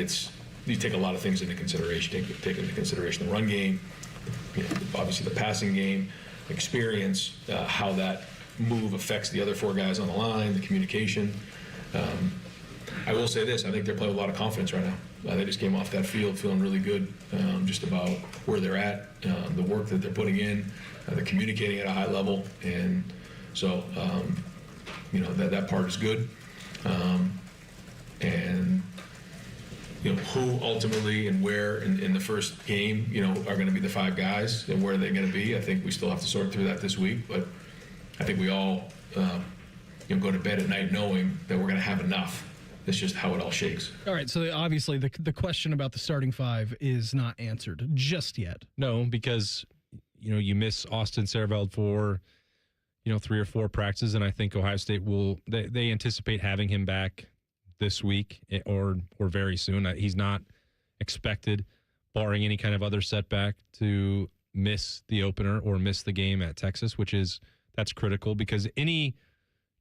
you take a lot of things into consideration. Take into consideration the run game, obviously the passing game, experience, how that move affects the other four guys on the line, the communication. I will say this, I think they're playing with a lot of confidence right now. They just came off that field feeling really good just about where they're at, the work that they're putting in, they're communicating at a high level, and so that part is good. And who ultimately and where in the first game, are going to be the five guys and where are they going to be? I think we still have to sort through that this week, but I think we all go to bed at night knowing that we're going to have enough. It's just how it all shakes. All right, so obviously the question about the starting five is not answered just yet. No, because you miss Austin Sareveld for 3 or 4 practices, and I think Ohio State they anticipate having him back this week or very soon. He's not expected, barring any kind of other setback, to miss the opener or miss the game at Texas, that's critical because any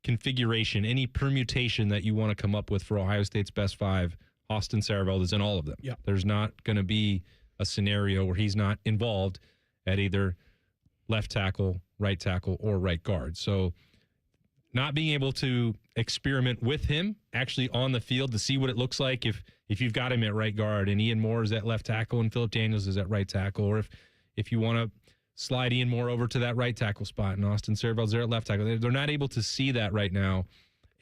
configuration, any permutation that you want to come up with for Ohio State's best five, Austin Sareveld is in all of them. Yep. There's not going to be a scenario where he's not involved at either left tackle, right tackle, or right guard. So not being able to experiment with him actually on the field to see what it looks like if you've got him at right guard and Ian Moore is at left tackle and Phillip Daniels is at right tackle, or if you want to slide Ian Moore over to that right tackle spot and Austin Sareveld's there at left tackle. They're not able to see that right now,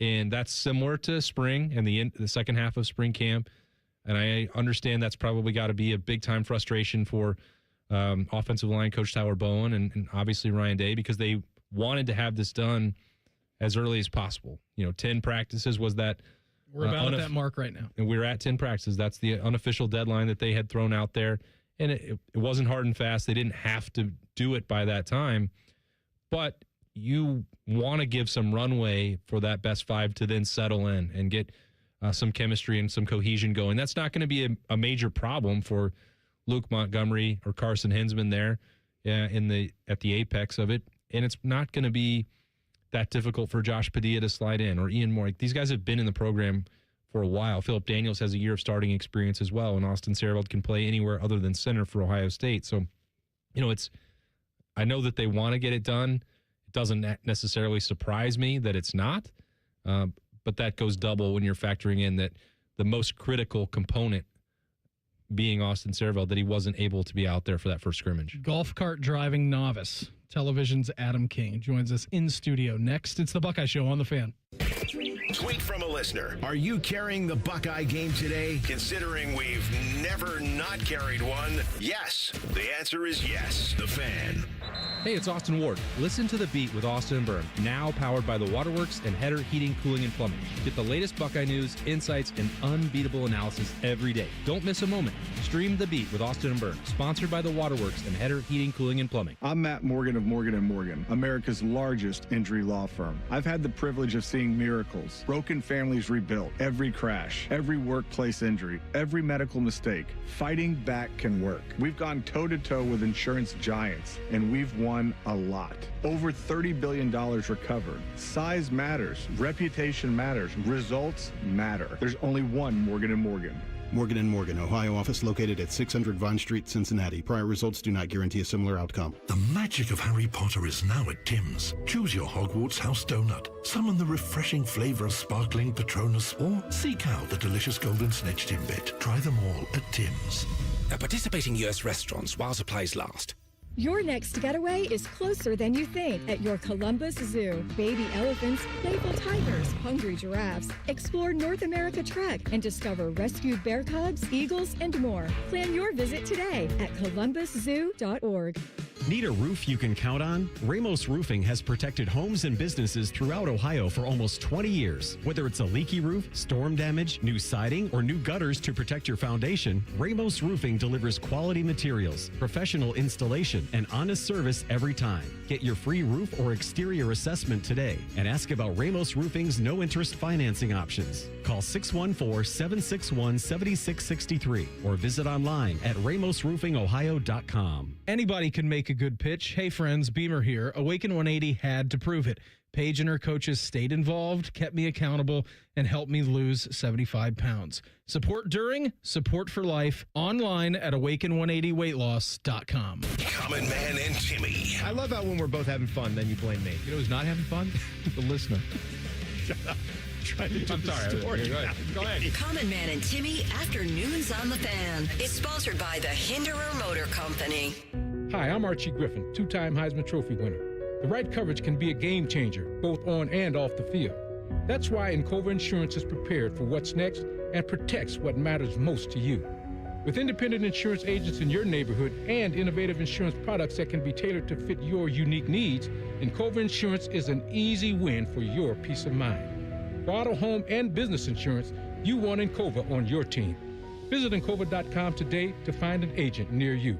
and that's similar to spring and the second half of spring camp. And I understand that's probably got to be a big-time frustration for offensive line coach Tyler Bowen and obviously Ryan Day, because they wanted to have this done as early as possible. 10 practices was that. We're about at that mark right now. And we're at 10 practices. That's the unofficial deadline that they had thrown out there. And it wasn't hard and fast. They didn't have to do it by that time. But you want to give some runway for that best 5 to then settle in and get some chemistry and some cohesion going. That's not going to be a major problem for Luke Montgomery or Carson Hinsman there at the apex of it. And it's not going to be that difficult for Josh Padilla to slide in or Ian Moore. These guys have been in the program for a while. Philip Daniels has a year of starting experience as well, and Austin Sareveld can play anywhere other than center for Ohio State. So, I know that they want to get it done. It doesn't necessarily surprise me that it's not, but that goes double when you're factoring in that the most critical component being Austin Sareveld, that he wasn't able to be out there for that first scrimmage. Golf cart driving novice. Television's Adam King joins us in studio next. It's the Buckeye Show on the Fan. Tweet from a listener. Are you carrying the Buckeye game today? Considering we've never not carried one, yes. The answer is yes. The Fan. Hey, it's Austin Ward. Listen to The Beat with Austin and Byrne, now powered by the Waterworks and Header Heating, Cooling, and Plumbing. Get the latest Buckeye news, insights, and unbeatable analysis every day. Don't miss a moment. Stream The Beat with Austin and Byrne, sponsored by the Waterworks and Header Heating, Cooling, and Plumbing. I'm Matt Morgan of Morgan & Morgan, America's largest injury law firm. I've had the privilege of seeing miracles, broken families rebuilt, every crash, every workplace injury, every medical mistake. Fighting back can work. We've gone toe-to-toe with insurance giants, and we've won a lot. Over $30 billion recovered. Size matters. Reputation matters. Results matter. There's only one Morgan & Morgan. Morgan & Morgan, Ohio office located at 600 Vine Street, Cincinnati. Prior results do not guarantee a similar outcome. The magic of Harry Potter is now at Tim's. Choose your Hogwarts house donut, summon the refreshing flavor of sparkling Patronus, or seek out the delicious golden snitch Timbit. Try them all at Tim's. At participating U.S. restaurants while supplies last. Your next getaway is closer than you think at your Columbus Zoo. Baby elephants, playful tigers, hungry giraffes. Explore North America Trek and discover rescued bear cubs, eagles, and more. Plan your visit today at columbuszoo.org. Need a roof you can count on? Ramos Roofing has protected homes and businesses throughout Ohio for almost 20 years. Whether it's a leaky roof, storm damage, new siding, or new gutters to protect your foundation, Ramos Roofing delivers quality materials, professional installation, and honest service every time. Get your free roof or exterior assessment today and ask about Ramos Roofing's no-interest financing options. Call 614-761-7663 or visit online at ramosroofingohio.com. Anybody can make a good pitch. Hey friends, Beamer here. Awaken 180 had to prove it. Paige and her coaches stayed involved, kept me accountable, and helped me lose 75 pounds. Support during, support for life, online at awaken180weightloss.com. Common Man and Timmy. I love how when we're both having fun, then you blame me. You know who's not having fun? The listener. Shut up. I'm sorry. Go ahead. Common Man and Timmy, afternoons on the Fan. It's sponsored by the Hinderer Motor Company. Hi, I'm Archie Griffin, two-time Heisman Trophy winner. The right coverage can be a game changer, both on and off the field. That's why Encova Insurance is prepared for what's next and protects what matters most to you. With independent insurance agents in your neighborhood and innovative insurance products that can be tailored to fit your unique needs, Encova Insurance is an easy win for your peace of mind. For auto, home, and business insurance, you want Encova on your team. Visit Encova.com today to find an agent near you.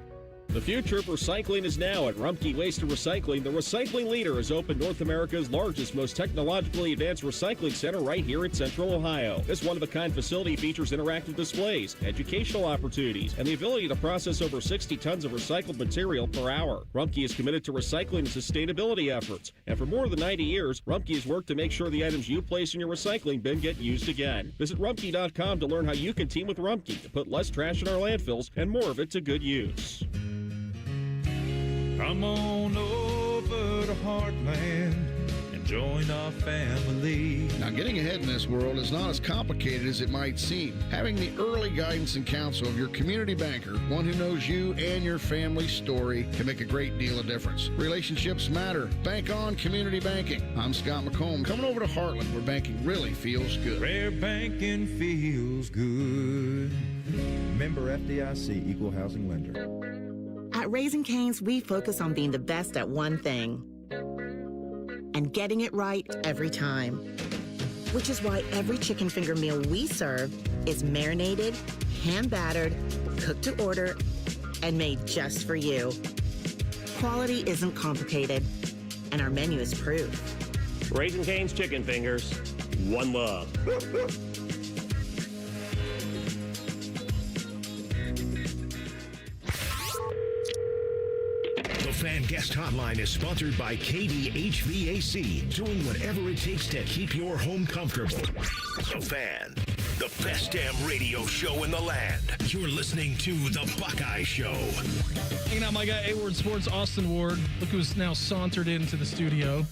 The future of recycling is now at Rumpke Waste and Recycling. The recycling leader has opened North America's largest, most technologically advanced recycling center right here in Central Ohio. This one-of-a-kind facility features interactive displays, educational opportunities, and the ability to process over 60 tons of recycled material per hour. Rumpke is committed to recycling and sustainability efforts, and for more than 90 years, Rumpke has worked to make sure the items you place in your recycling bin get used again. Visit Rumpke.com to learn how you can team with Rumpke to put less trash in our landfills and more of it to good use. Come on over to Heartland and join our family. Now, getting ahead in this world is not as complicated as it might seem. Having the early guidance and counsel of your community banker, one who knows you and your family's story, can make a great deal of difference. Relationships matter. Bank on community banking. I'm Scott McComb, coming over to Heartland, where banking really feels good. Where banking feels good. Member FDIC, Equal Housing Lender. At Raising Cane's, we focus on being the best at one thing and getting it right every time. Which is why every chicken finger meal we serve is marinated, hand-battered, cooked to order, and made just for you. Quality isn't complicated, and our menu is proof. Raising Cane's Chicken Fingers. One love. The Fan Guest Hotline is sponsored by KDHVAC, doing whatever it takes to keep your home comfortable. The Fan, the best damn radio show in the land. You're listening to The Buckeye Show. Hanging out my guy, A-Ward Sports, Austin Ward. Look who's now sauntered into the studio.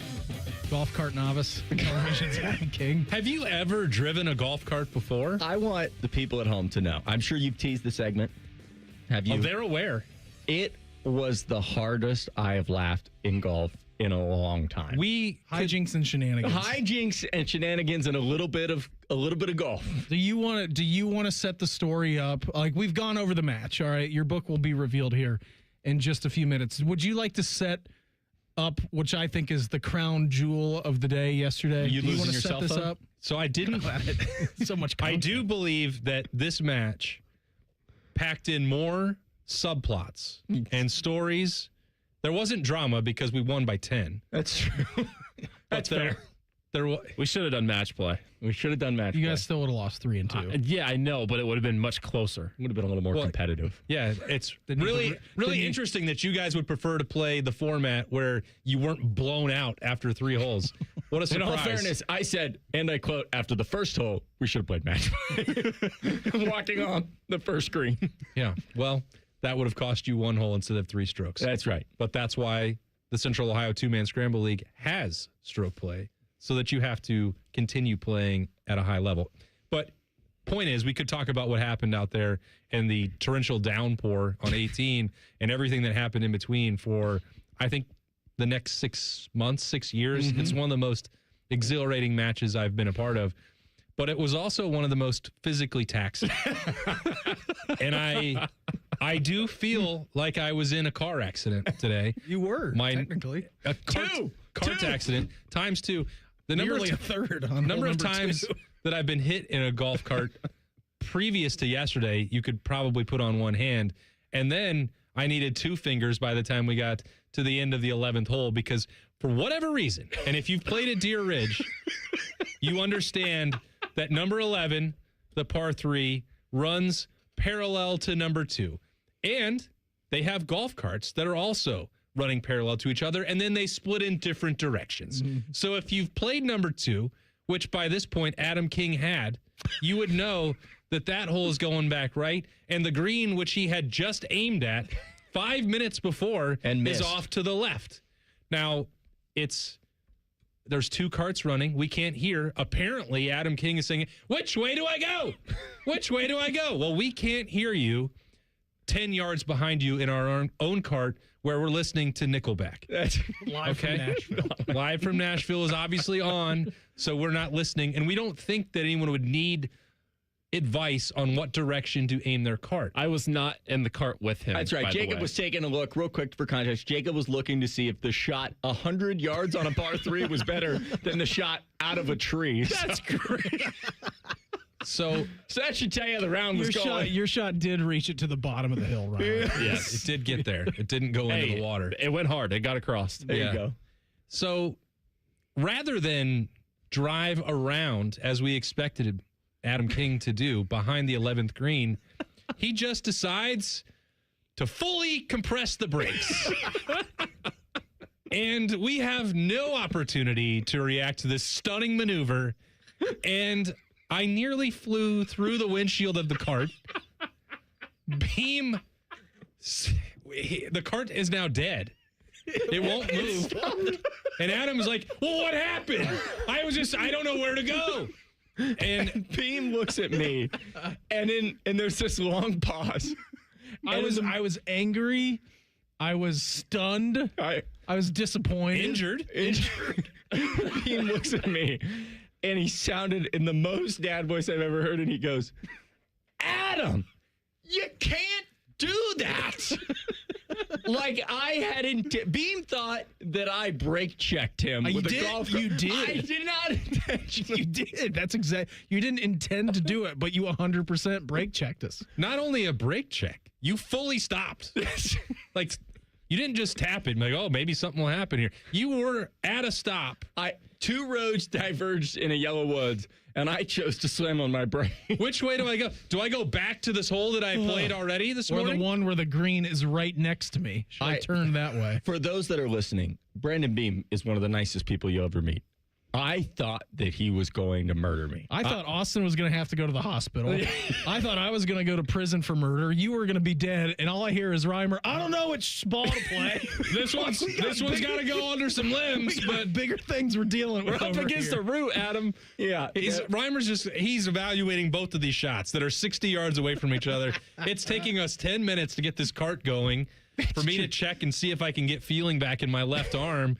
Golf cart novice, television's Adam King. Have you ever driven a golf cart before? I want the people at home to know. I'm sure you've teased the segment. Have you? Oh, they're aware. It was the hardest I have laughed in golf in a long time. Hijinks and shenanigans. Hijinks and shenanigans and a little bit of golf. Do you want to set the story up? Like, we've gone over the match. All right, your book will be revealed here in just a few minutes. Would you like to set up, which I think is the crown jewel of the day yesterday? You want losing to set yourself this up? up? So I didn't. So much I content. do believe that this match packed in more subplots and stories. There wasn't drama because we won by 10. That's true. That's fair. We should have done match play. We should have done match You play. guys still would have lost 3-2. Yeah, I know, but it would have been much closer. Would have been a little more competitive. Yeah, it's Didn't really you- interesting that you guys would prefer to play the format where you weren't blown out after 3 holes. What a In surprise. all fairness, I said, and I quote, after the first hole, we should have played match play. Walking on the first green. Yeah, well, that would have cost you 1 hole instead of 3 strokes. That's right. But that's why the Central Ohio 2-Man Scramble League has stroke play, so that you have to continue playing at a high level. But point is, we could talk about what happened out there and the torrential downpour on 18 and everything that happened in between for, I think, the next 6 months, 6 years. Mm-hmm. It's one of the most exhilarating matches I've been a part of. But it was also one of the most physically taxing. And I do feel like I was in a car accident today. You were, technically. A cart accident times 2. The number Nearly of a third on number hole of number times 2. that I've been hit in a golf cart previous to yesterday, you could probably put on one hand. And then I needed 2 fingers by the time we got to the end of the 11th hole because for whatever reason, and if you've played at Deer Ridge, you understand that number 11, the par 3, runs parallel to number 2. And they have golf carts that are also running parallel to each other, and then they split in different directions. Mm-hmm. So if you've played number 2, which by this point Adam King had, you would know that hole is going back right, and the green, which he had just aimed at 5 minutes before, And is missed. off to the left. Now, there's 2 carts running. We can't hear. Apparently, Adam King is saying, "Which way do I go? Which way do I go?" Well, we can't hear you 10 yards behind you in our own cart where we're listening to Nickelback. That's Live from Nashville. Live from Nashville is obviously on, so we're not listening. And we don't think that anyone would need advice on what direction to aim their cart. I was not in the cart with him. That's right. by the Jacob way. was taking a look, real quick for context. Jacob was looking to see if the shot 100 yards on a par 3 was better than the shot out of a tree. That's great. So that should tell you the round was going. Your shot did reach it to the bottom of the hill, Ryan. Yes, it did get there. It didn't go into the water. It went hard. It got across. There you go. So rather than drive around as we expected Adam King to do behind the 11th green, he just decides to fully compress the brakes. And we have no opportunity to react to this stunning maneuver. And I nearly flew through the windshield of the cart. The cart is now dead. It won't move. And Adam's like, "Well, what happened? I don't know where to go." And Beam looks at me, and there's this long pause. I was angry. I was stunned. I was disappointed. Injured. Beam looks at me, and he sounded in the most dad voice I've ever heard, and he goes, "Adam, you can't do that." Like I hadn't. Beam thought that I brake checked him with a golf cart. You did. I did not intend. You did. That's exact. You didn't intend to do it, but you 100% brake checked us. Not only a brake check, you fully stopped. Like, you didn't just tap it and like, oh, maybe something will happen here. You were at a stop. Two roads diverged in a yellow woods, and I chose to slam on my brake. Which way do I go? Do I go back to this hole that I played already this morning? Or the one where the green is right next to me. Should I turn that way? For those that are listening, Brandon Beam is one of the nicest people you'll ever meet. I thought that he was going to murder me. I thought Austin was going to have to go to the hospital. I thought I was going to go to prison for murder. You were going to be dead, and all I hear is Reimer, I don't know which ball to play. This one's got to go under some limbs, but bigger things we're dealing with. We're up against the root, Adam. Yeah. Reimer's he's evaluating both of these shots that are 60 yards away from each other. It's taking us 10 minutes to get this cart going for me to check and see if I can get feeling back in my left arm.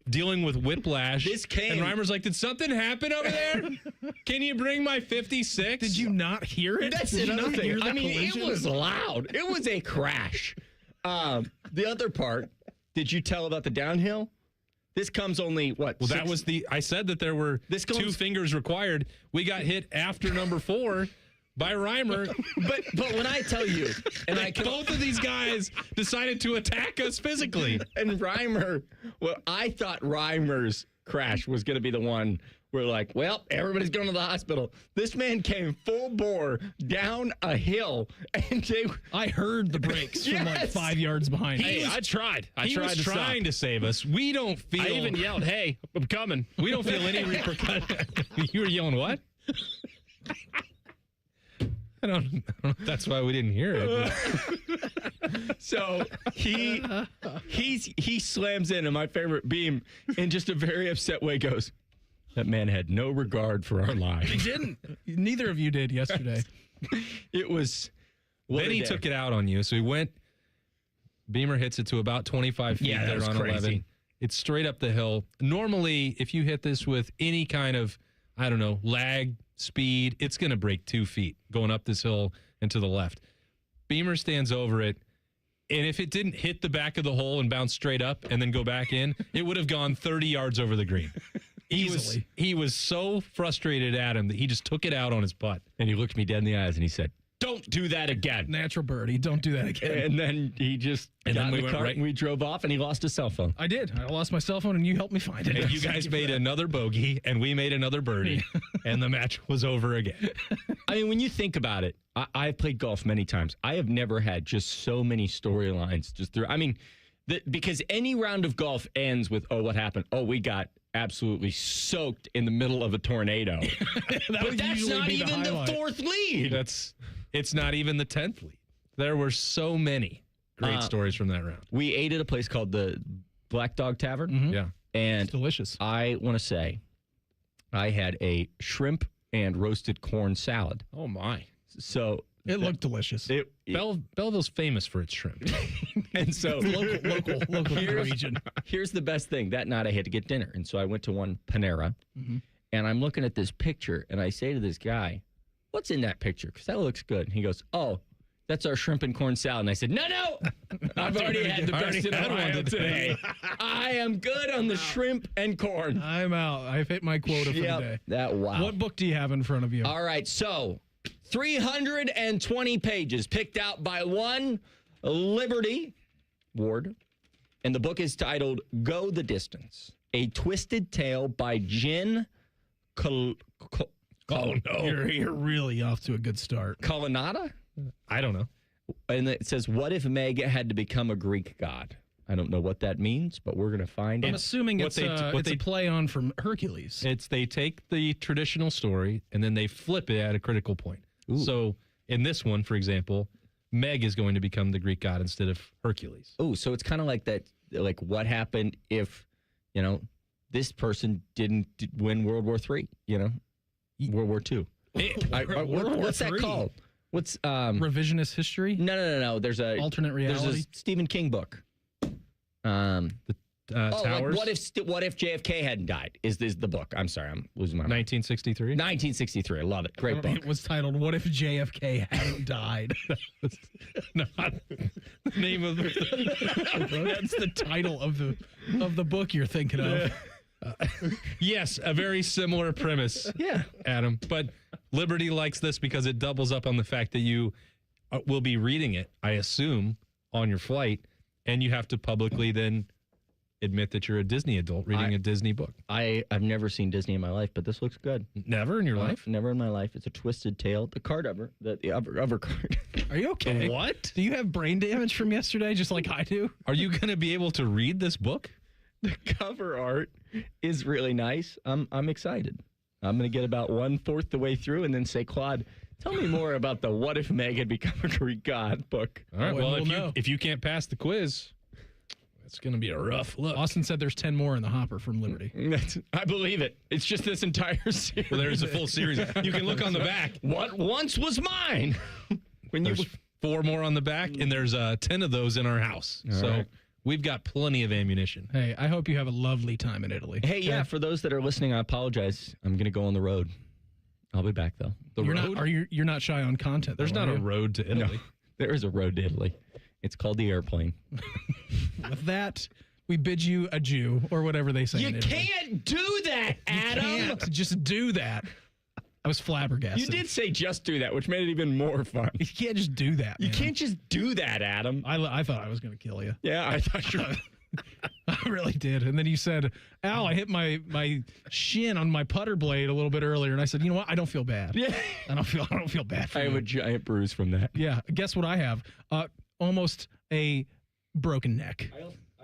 Dealing with whiplash. And Reimer's like, did something happen over there? Can you bring my 56? Did you not hear it? That's another thing. I mean, it was loud. It was a crash. The other part, did you tell about the downhill? This comes only, what? Well, that was I said that there were 2 fingers required. We got hit after number 4. By Reimer, but when I tell you, and both of these guys decided to attack us physically, and Reimer, well, I thought Reimer's crash was going to be the one where like, well, everybody's going to the hospital. This man came full bore down a hill, and I heard the brakes from like 5 yards behind. I tried. He was trying to save us. We don't feel. I even yelled, "Hey, I'm coming." We don't feel any repercussions. You were yelling what? I don't know if that's why we didn't hear it. So he slams in, and my favorite Beam, in just a very upset way, goes, that man had no regard for our lives. He didn't. Neither of you did yesterday. It was. Then he took it out on you. So he went. Beamer hits it to about 25 feet there on crazy. 11. It's straight up the hill. Normally, if you hit this with any kind of, I don't know, lag, speed, it's going to break 2 feet going up this hill and to the left. Beamer stands over it, and if it didn't hit the back of the hole and bounce straight up and then go back in, it would have gone 30 yards over the green. Easily. He was so frustrated at him that he just took it out on his putt. And he looked me dead in the eyes and he said, don't do that again. Natural birdie. Don't do that again. And then he just got in the cart and we drove off, and he lost his cell phone. I did. I lost my cell phone, and you helped me find it. And you guys made another bogey, and we made another birdie, and the match was over again. I mean, when you think about it, I've played golf many times. I have never had just so many storylines just through. I mean, because any round of golf ends with, oh, what happened? Oh, we got absolutely soaked in the middle of a tornado. But that's not even the fourth lead. It's not even the 10th lead. There were so many great stories from that round. We ate at a place called the Black Dog Tavern. Mm-hmm. Yeah. And it's delicious. I want to say I had a shrimp and roasted corn salad. Oh, my. So it looked delicious. Belleville's famous for its shrimp. And so local region. Here's the best thing. That night I had to get dinner. And so I went to one Panera, and I'm looking at this picture, and I say to this guy, what's in that picture? Because that looks good. And he goes, oh, that's our shrimp and corn salad. And I said, no. I've already had the best in Ohio today. I am good on the shrimp and corn. I'm out. I've hit my quota for the day. Wow. What book do you have in front of you? All right. So 320 pages picked out by one Liberty Ward. And the book is titled Go the Distance, A Twisted Tale by Jen Oh, no. You're really off to a good start. Colonnata? I don't know. And it says, what if Meg had to become a Greek god? I don't know what that means, but we're going to find out. I'm assuming it's a play on from Hercules. They take the traditional story, and then they flip it at a critical point. Ooh. So in this one, for example, Meg is going to become the Greek god instead of Hercules. Oh, so it's kind of like that, like what happened if, this person didn't win World War III, World War II. What's that called? What's revisionist history? No. There's a alternate reality. There's a Stephen King book. The Like what if JFK hadn't died? Is this the book? I'm sorry, I'm losing my mind. 1963? 1963. I love it. Great book. It was titled "What If JFK Hadn't Died." Not the name of the That's the title of the book you're thinking of. Yes, a very similar premise. Yeah, Adam. But Liberty likes this because it doubles up on the fact that you will be reading it, I assume, on your flight, and you have to publicly then admit that you're a Disney adult reading a Disney book. I've never seen Disney in my life, but this looks good. Never in your life? Never in my life. It's a twisted tale. The card over, the other card. Are you okay? What? Do you have brain damage from yesterday, just like I do? Are you going to be able to read this book? The cover art is really nice. I'm excited. I'm going to get about 1/4 the way through and then say, Claude, tell me more about the What If Meg Had Become a Greek God book. All right, well, if you can't pass the quiz, it's going to be a rough look. Austin said there's 10 more in the hopper from Liberty. I believe it. It's just this entire series. Well, there's a full series. You can look on the back. What once was mine. There's 4 more on the back, and there's 10 of those in our house. All so right. we've got plenty of ammunition. Hey, I hope you have a lovely time in Italy. Hey, yeah, for those that are listening, I apologize. I'm going to go on the road. I'll be back, though. You're not shy on content. There's not a road to Italy. No, there is a road to Italy. It's called the airplane. With that, we bid you adieu, or whatever they say. You can't do that, Adam. You can't just do that. I was flabbergasted. You did say just do that, which made it even more fun. You can't just do that. You can't just do that, Adam. I thought I was going to kill you. Yeah, I thought you were. I really did. And then you said, Al, I hit my shin on my putter blade a little bit earlier. And I said, you know what? I don't feel bad. Yeah. I don't feel bad for I you. have a giant bruise from that. Yeah. Guess what I have? Almost a broken neck.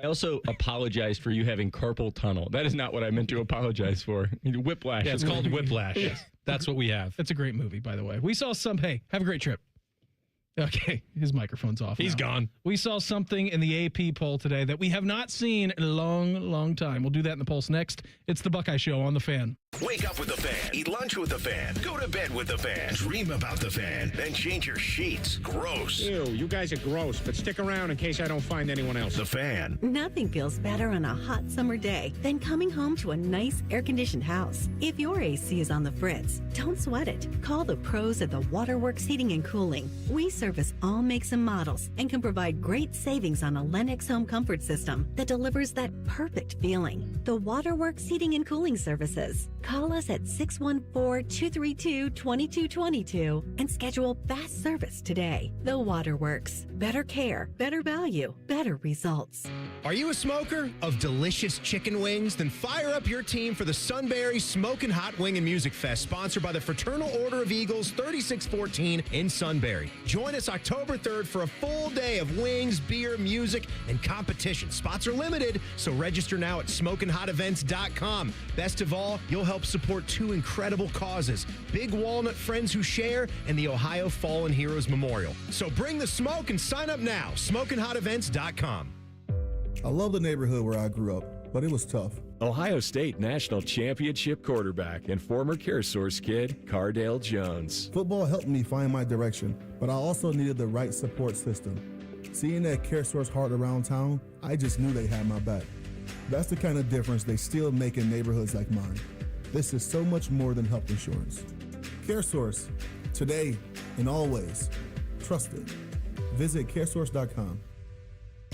I also apologize for you having carpal tunnel. That is not what I meant to apologize for. Whiplash. Yeah, it's called whiplash. Yes. That's what we have. It's a great movie, by the way. We saw hey, have a great trip. Okay, his microphone's off. He's now. gone. We saw something in the AP poll today that we have not seen in a long, long time. We'll do that in the Pulse next. It's the Buckeye Show on The Fan. Wake up with the Fan. Eat lunch with the Fan. Go to bed with the Fan. Dream about the Fan. Then change your sheets. Gross. Ew, you guys are gross, but stick around in case I don't find anyone else. The Fan. Nothing feels better on a hot summer day than coming home to a nice air-conditioned house. If your AC is on the fritz, don't sweat it. Call the pros at the Waterworks Heating and Cooling. We service all makes and models and can provide great savings on a Lennox home comfort system that delivers that perfect feeling. The Waterworks Heating and Cooling Services. Call us at 614-232-2222 and schedule fast service today. The Waterworks. Better care, better value, better results. Are you a smoker of delicious chicken wings? Then fire up your team for the Sunbury Smokin' Hot Wing and Music Fest, sponsored by the Fraternal Order of Eagles 3614 in Sunbury. Join us October 3rd for a full day of wings, beer, music, and competition. Spots are limited, so register now at smokinghotevents.com. Best of all, you'll help support 2 incredible causes: Big Walnut Friends Who Share and the Ohio Fallen Heroes Memorial. So bring the smoke and sign up now. smokinghotevents.com. I love the neighborhood where I grew up, but it was tough. Ohio State National Championship quarterback and former CareSource kid, Cardale Jones. Football helped me find my direction, but I also needed the right support system. Seeing that CareSource heart around town, I just knew they had my back. That's the kind of difference they still make in neighborhoods like mine. This is so much more than health insurance. CareSource, today and always. Trusted. Visit caresource.com.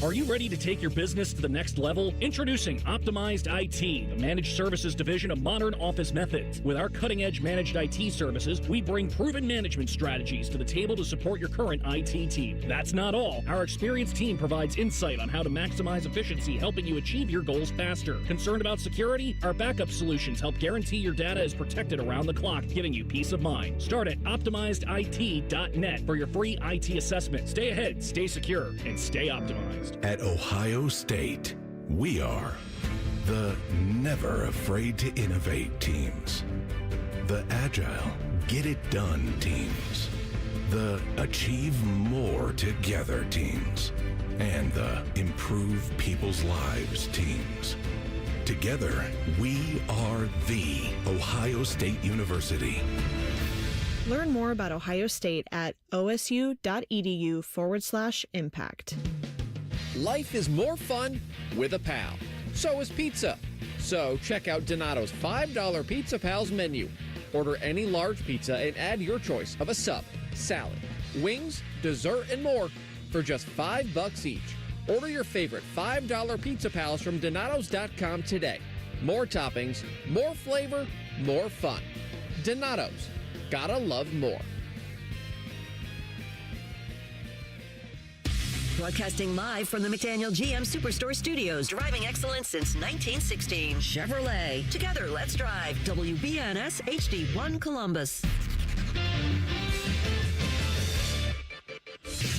Are you ready to take your business to the next level? Introducing Optimized IT, the managed services division of Modern Office Methods. With our cutting-edge managed IT services, we bring proven management strategies to the table to support your current IT team. That's not all. Our experienced team provides insight on how to maximize efficiency, helping you achieve your goals faster. Concerned about security? Our backup solutions help guarantee your data is protected around the clock, giving you peace of mind. Start at OptimizedIT.net for your free IT assessment. Stay ahead, stay secure, and stay optimized. At Ohio State, we are the never afraid to innovate teams, the agile, get it done teams, the achieve more together teams, and the improve people's lives teams. Together, we are the Ohio State University. Learn more about Ohio State at osu.edu/impact. Life is more fun with a pal. So is pizza. So check out Donato's $5 Pizza Pals menu. Order any large pizza and add your choice of a sub, salad, wings, dessert, and more for just $5 each. Order your favorite $5 Pizza Pals from Donatos.com today. More toppings, more flavor, more fun. Donato's. Gotta love more. Broadcasting live from the McDaniel GM Superstore Studios. Driving excellence since 1916. Chevrolet. Together, let's drive. WBNS HD1 Columbus.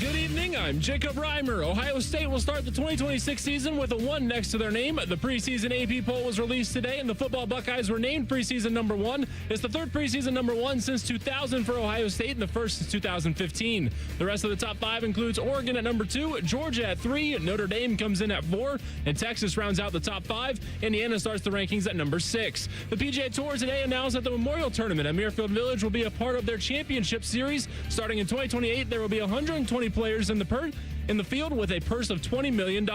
Good evening, I'm Jacob Reimer. Ohio State will start the 2026 season with a 1 next to their name. The preseason AP poll was released today, and the football Buckeyes were named preseason number 1. It's the third preseason number 1 since 2000 for Ohio State and the first since 2015. The rest of the top 5 includes Oregon at number 2, Georgia at 3, Notre Dame comes in at 4, and Texas rounds out the top 5. Indiana starts the rankings at number 6. The PGA Tour today announced that the Memorial Tournament at Muirfield Village will be a part of their championship series. Starting in 2028, there will be 120 players in the field with a purse of $20 million.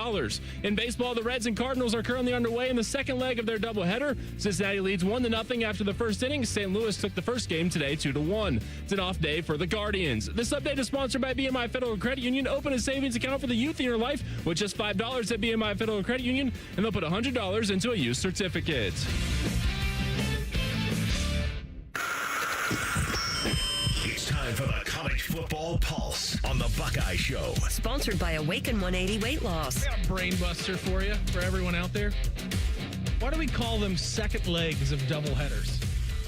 In baseball, the Reds and Cardinals are currently underway in the second leg of their doubleheader. Cincinnati leads 1-0 after the first inning. St. Louis took the first game today 2-1. It's an off day for the Guardians. This update is sponsored by BMI Federal Credit Union. Open a savings account for the youth in your life with just $5 at BMI Federal Credit Union, and they'll put $100 into a youth certificate. It's time for the College Football Pulse on the Buckeye Show. Sponsored by Awaken 180 Weight Loss. I got a brain buster for you, for everyone out there. Why do we call them second legs of doubleheaders?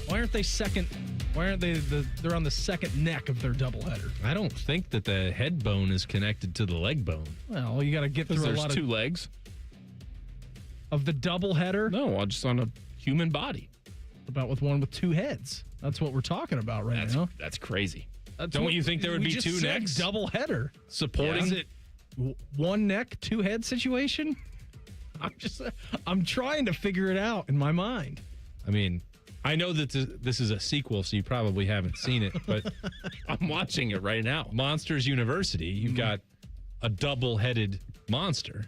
Why aren't they second? Why aren't they they're on the second neck of their doubleheader? I don't think that the head bone is connected to the leg bone. Well, you got to get through a lot There's 2 legs of the doubleheader. No, just on a human body. About with one with 2 heads. That's what we're talking about right now. That's crazy. Don't you think there would be 2 necks? Double header Supporting it. 1 neck, 2 head situation? I'm trying to figure it out in my mind. I mean, I know that this is a sequel, so you probably haven't seen it, but I'm watching it right now. Monsters University, you've got a double-headed monster.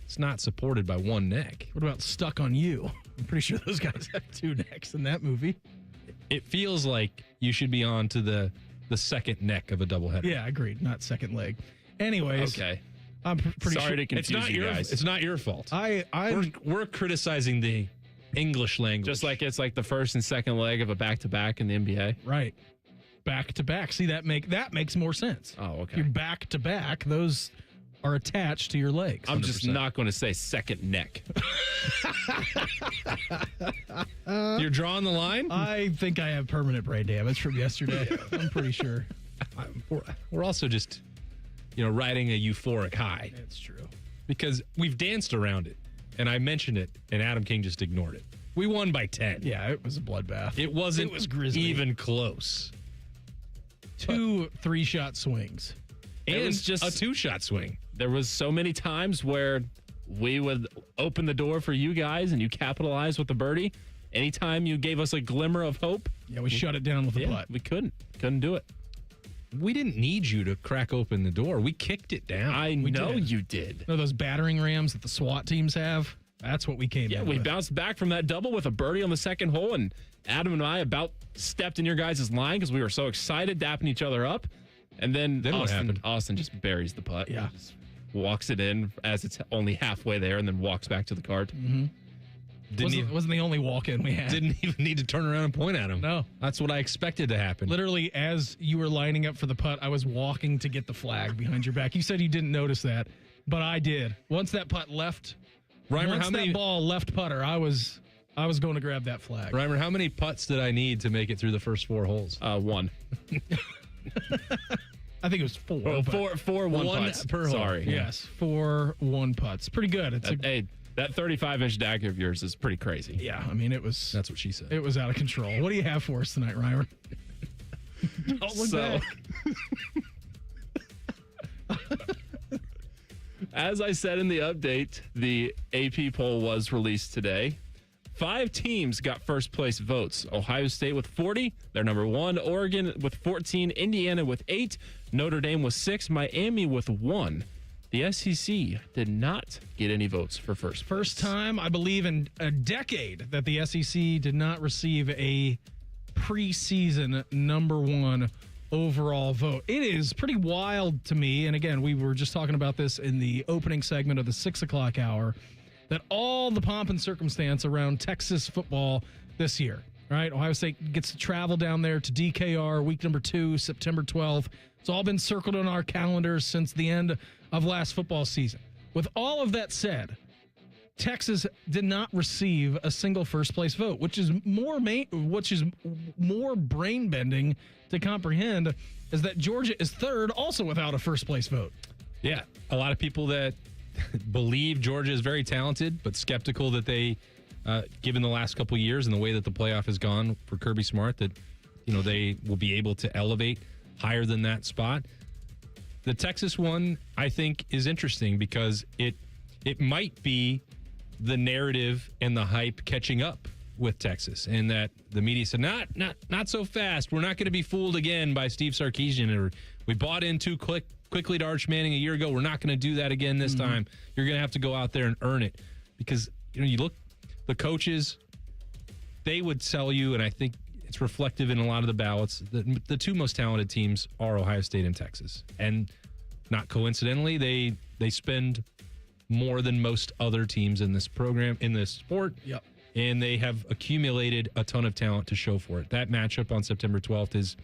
It's not supported by 1 neck. What about Stuck on You? I'm pretty sure those guys have 2 necks in that movie. It feels like you should be on to the second neck of a doubleheader. Yeah, agreed. Not second leg. Anyways. Okay. I'm pretty Sorry sure. to confuse you guys. It's not your fault. I'm We're criticizing the English language. Just like it's like the first and second leg of a back-to-back in the NBA. Right. Back to back. See, that makes more sense. Oh, okay. You're back to back. Those are attached to your legs. I'm just not going to say second neck. You're drawing the line? I think I have permanent brain damage from yesterday. I'm pretty sure. We're also just, riding a euphoric high. That's true. Because we've danced around it, and I mentioned it, and Adam King just ignored it. We won by 10. Yeah, it was a bloodbath. It was grisly. Even close. 2 3-shot swings. And it was just a 2-shot swing. There was so many times where we would open the door for you guys and you capitalized with the birdie. Anytime you gave us a glimmer of hope. Yeah, we shut it down with the putt. We couldn't do it. We didn't need you to crack open the door. We kicked it down. I know you did. You know those battering rams that the SWAT teams have? That's what we came in we with. bounced back from that double with a birdie on the second hole, and Adam and I about stepped in your guys' line because we were so excited, dapping each other up. And then what happened? Austin just buries the putt. Yeah. Just walks it in as it's only halfway there and then walks back to the cart. Mm-hmm. Wasn't the only walk-in we had. Didn't even need to turn around and point at him. No. That's what I expected to happen. Literally, as you were lining up for the putt, I was walking to get the flag behind your back. You said you didn't notice that, but I did. Once that putt left, that ball left putter, I was going to grab that flag. Reimer, how many putts did I need to make it through the first 4 holes? 1. I think it was 4. Oh, four one putts per hole. Sorry. Yes, 4 1 putts. Pretty good. Hey, that 35-inch dagger of yours is pretty crazy. Yeah, I mean, it was. That's what she said. It was out of control. What do you have for us tonight, Reimer? Don't look back. As I said in the update, the AP poll was released today. 5 teams got first place votes. Ohio State with 40, they're number 1. Oregon with 14, Indiana with 8, Notre Dame with 6, Miami with 1. the SEC did not get any votes for first place. First time, I believe, in a decade that the SEC did not receive a preseason number one overall vote. It is pretty wild to me, and again, we were just talking about this in the opening segment of the 6 o'clock hour, that all the pomp and circumstance around Texas football this year, right? Ohio State gets to travel down there to DKR week number 2, September 12th. It's all been circled on our calendars since the end of last football season. With all of that said, Texas did not receive a single first place vote, which is more brain bending to comprehend, is that Georgia is third, also without a first place vote. Yeah, a lot of people that believe Georgia is very talented, but skeptical that they, given the last couple of years and the way that the playoff has gone for Kirby Smart, that they will be able to elevate higher than that spot. The Texas one, I think, is interesting because it might be the narrative and the hype catching up with Texas, and that the media said, not so fast. We're not going to be fooled again by Steve Sarkisian, or we bought in too quickly to Arch Manning a year ago. We're not going to do that again this time. You're going to have to go out there and earn it, because you look, the coaches, they would tell you, and I think it's reflective in a lot of the ballots, the two most talented teams are Ohio State and Texas, and not coincidentally, they spend more than most other teams in this program, in this sport. Yep. And they have accumulated a ton of talent to show for it. That matchup on September 12th is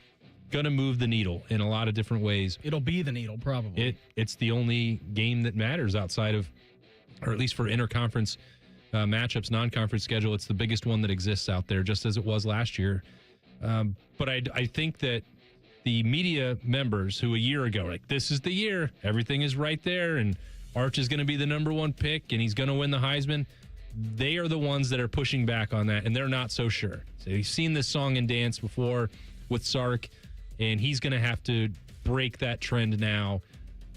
going to move the needle in a lot of different ways. It'll be the needle, probably. It's the only game that matters outside of, or at least for interconference matchups, non-conference schedule. It's the biggest one that exists out there, just as it was last year. But I think that the media members who a year ago were like, this is the year, everything is right there, and Arch is going to be the number one pick, and he's going to win the Heisman, they are the ones that are pushing back on that, and they're not so sure. So he's seen this song and dance before with Sark, and he's going to have to break that trend now.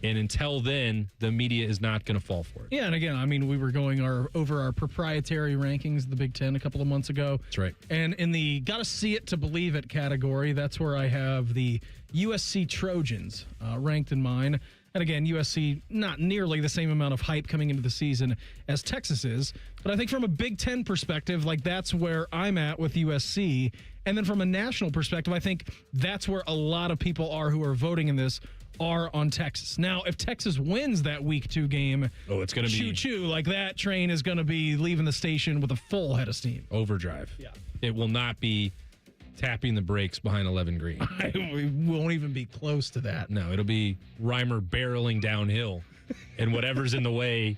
And until then, the media is not going to fall for it. Yeah, and again, I mean, we were going over our proprietary rankings of the Big Ten a couple of months ago. That's right. And in the gotta see it to believe it category, that's where I have the USC Trojans ranked in mine. And again, USC, not nearly the same amount of hype coming into the season as Texas is. But I think from a Big Ten perspective, like that's where I'm at with USC. And then from a national perspective, I think that's where a lot of people are who are voting in this are on Texas. Now, if Texas wins that week 2 game, it's going to be choo-choo, like that train is going to be leaving the station with a full head of steam. Overdrive. Yeah. It will not be tapping the brakes behind 11 green. We won't even be close to that. No, it'll be Reimer barreling downhill, and whatever's in the way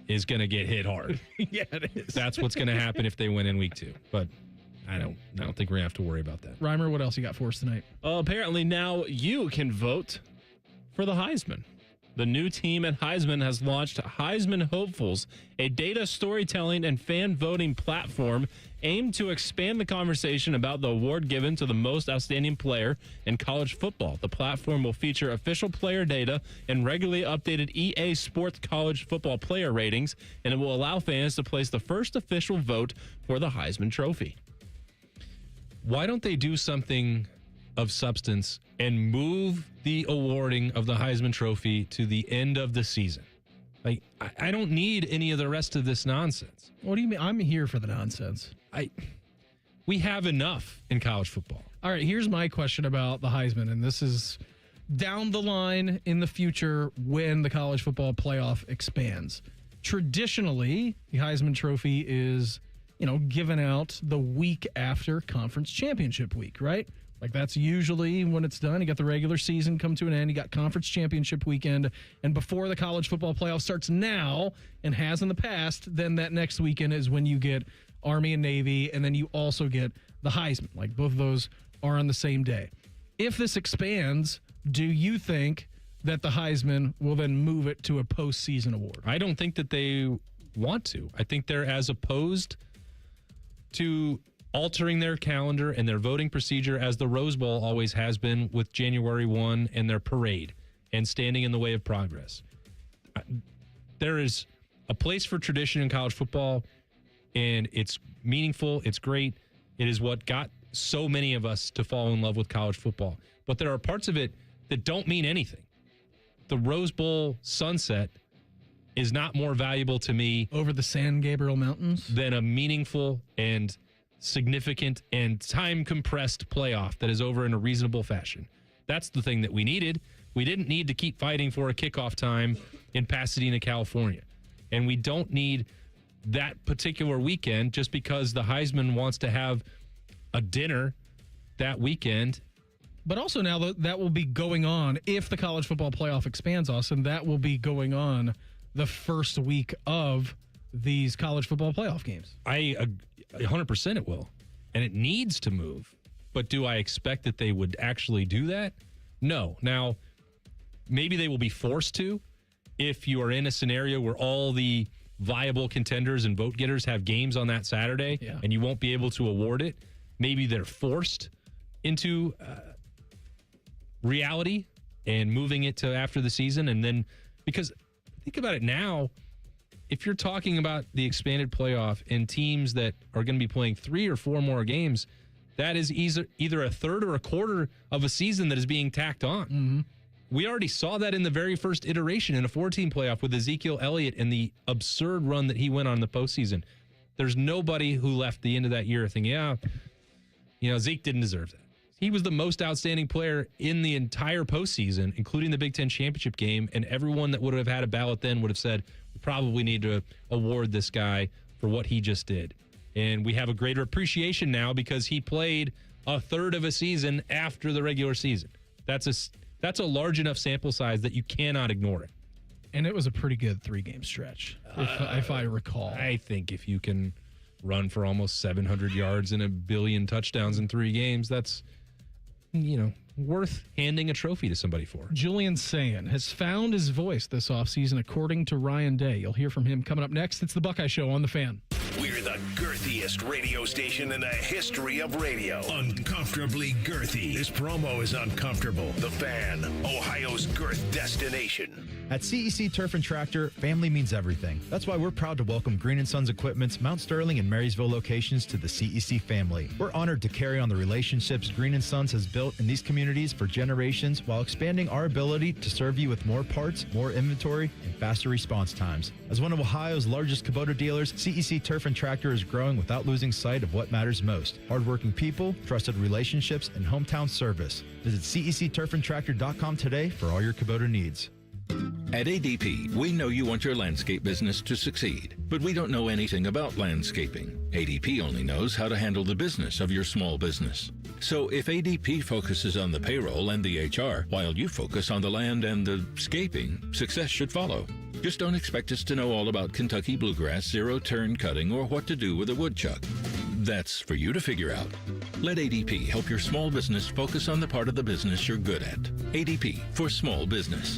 is going to get hit hard. Yeah, it is. That's what's going to happen if they win in week 2. But I don't think we're going to have to worry about that. Reimer, what else you got for us tonight? Apparently now you can vote for the Heisman. The new team at Heisman has launched Heisman Hopefuls, a data storytelling and fan voting platform aimed to expand the conversation about the award given to the most outstanding player in college football. The platform will feature official player data and regularly updated EA Sports college football player ratings, and it will allow fans to place the first official vote for the Heisman Trophy. Why don't they do something of substance and move the awarding of the Heisman Trophy to the end of the season? Like, I don't need any of the rest of this nonsense. What do you mean? I'm here for the nonsense. We have enough in college football. All right, here's my question about the Heisman, and this is down the line in the future when the college football playoff expands. Traditionally, the Heisman Trophy is, given out the week after conference championship week, right? Like that's usually when it's done. You got the regular season come to an end. You got conference championship weekend. And before the college football playoff starts now and has in the past, then that next weekend is when you get Army and Navy. And then you also get the Heisman. Like both of those are on the same day. If this expands, do you think that the Heisman will then move it to a postseason award? I don't think that they want to. I think they're as opposed to altering their calendar and their voting procedure as the Rose Bowl always has been with January 1 and their parade and standing in the way of progress. There is a place for tradition in college football, and it's meaningful. It's great. It is what got so many of us to fall in love with college football. But there are parts of it that don't mean anything. the Rose Bowl sunset is not more valuable to me over the San Gabriel Mountains than a meaningful and significant and time-compressed playoff that is over in a reasonable fashion. That's the thing that we needed. We didn't need to keep fighting for a kickoff time in Pasadena, California. And we don't need that particular weekend just because the Heisman wants to have a dinner that weekend. But also now that will be going on if the college football playoff expands, Austin. That will be going on the first week of these college football playoff games. 100% it will. And it needs to move. But do I expect that they would actually do that? No. Now, maybe they will be forced to if you are in a scenario where all the viable contenders and vote getters have games on that Saturday and you won't be able to award it. Maybe they're forced into reality and moving it to after the season. And then, because think about it now, if you're talking about the expanded playoff and teams that are going to be playing 3 or 4 more games, that is either a third or a quarter of a season that is being tacked on. Mm-hmm. We already saw that in the very first iteration in a 4-team playoff with Ezekiel Elliott and the absurd run that he went on in the postseason. There's nobody who left the end of that year thinking, Zeke didn't deserve that. He was the most outstanding player in the entire postseason, including the Big Ten championship game, and everyone that would have had a ballot then would have said, we probably need to award this guy for what he just did. And we have a greater appreciation now because he played a third of a season after the regular season. That's a large enough sample size that you cannot ignore it. And it was a pretty good 3-game stretch, if I recall. I think if you can run for almost 700 yards and 1 billion touchdowns in 3 games, that's, worth handing a trophy to somebody for. Julian Sayin has found his voice this offseason, according to Ryan Day. You'll hear from him coming up next. It's the Buckeye Show on The Fan. We're the girthiest radio station in the history of radio. Uncomfortably girthy. This promo is uncomfortable. The Fan, Ohio's girth destination. At CEC Turf and Tractor, family means everything. That's why we're proud to welcome Green & Sons Equipment's Mount Sterling and Marysville locations to the CEC family. We're honored to carry on the relationships Green & Sons has built in these communities for generations while expanding our ability to serve you with more parts, more inventory, and faster response times. As one of Ohio's largest Kubota dealers, CEC Turf and Tractor is growing without losing sight of what matters most: hardworking people, trusted relationships, and hometown service. Visit CECTurfandTractor.com today for all your Kubota needs. At ADP, we know you want your landscape business to succeed, but we don't know anything about landscaping. ADP only knows how to handle the business of your small business. So if ADP focuses on the payroll and the HR, while you focus on the land and the scaping, success should follow. Just don't expect us to know all about Kentucky bluegrass, zero-turn cutting, or what to do with a woodchuck. That's for you to figure out. Let ADP help your small business focus on the part of the business you're good at. ADP for small business.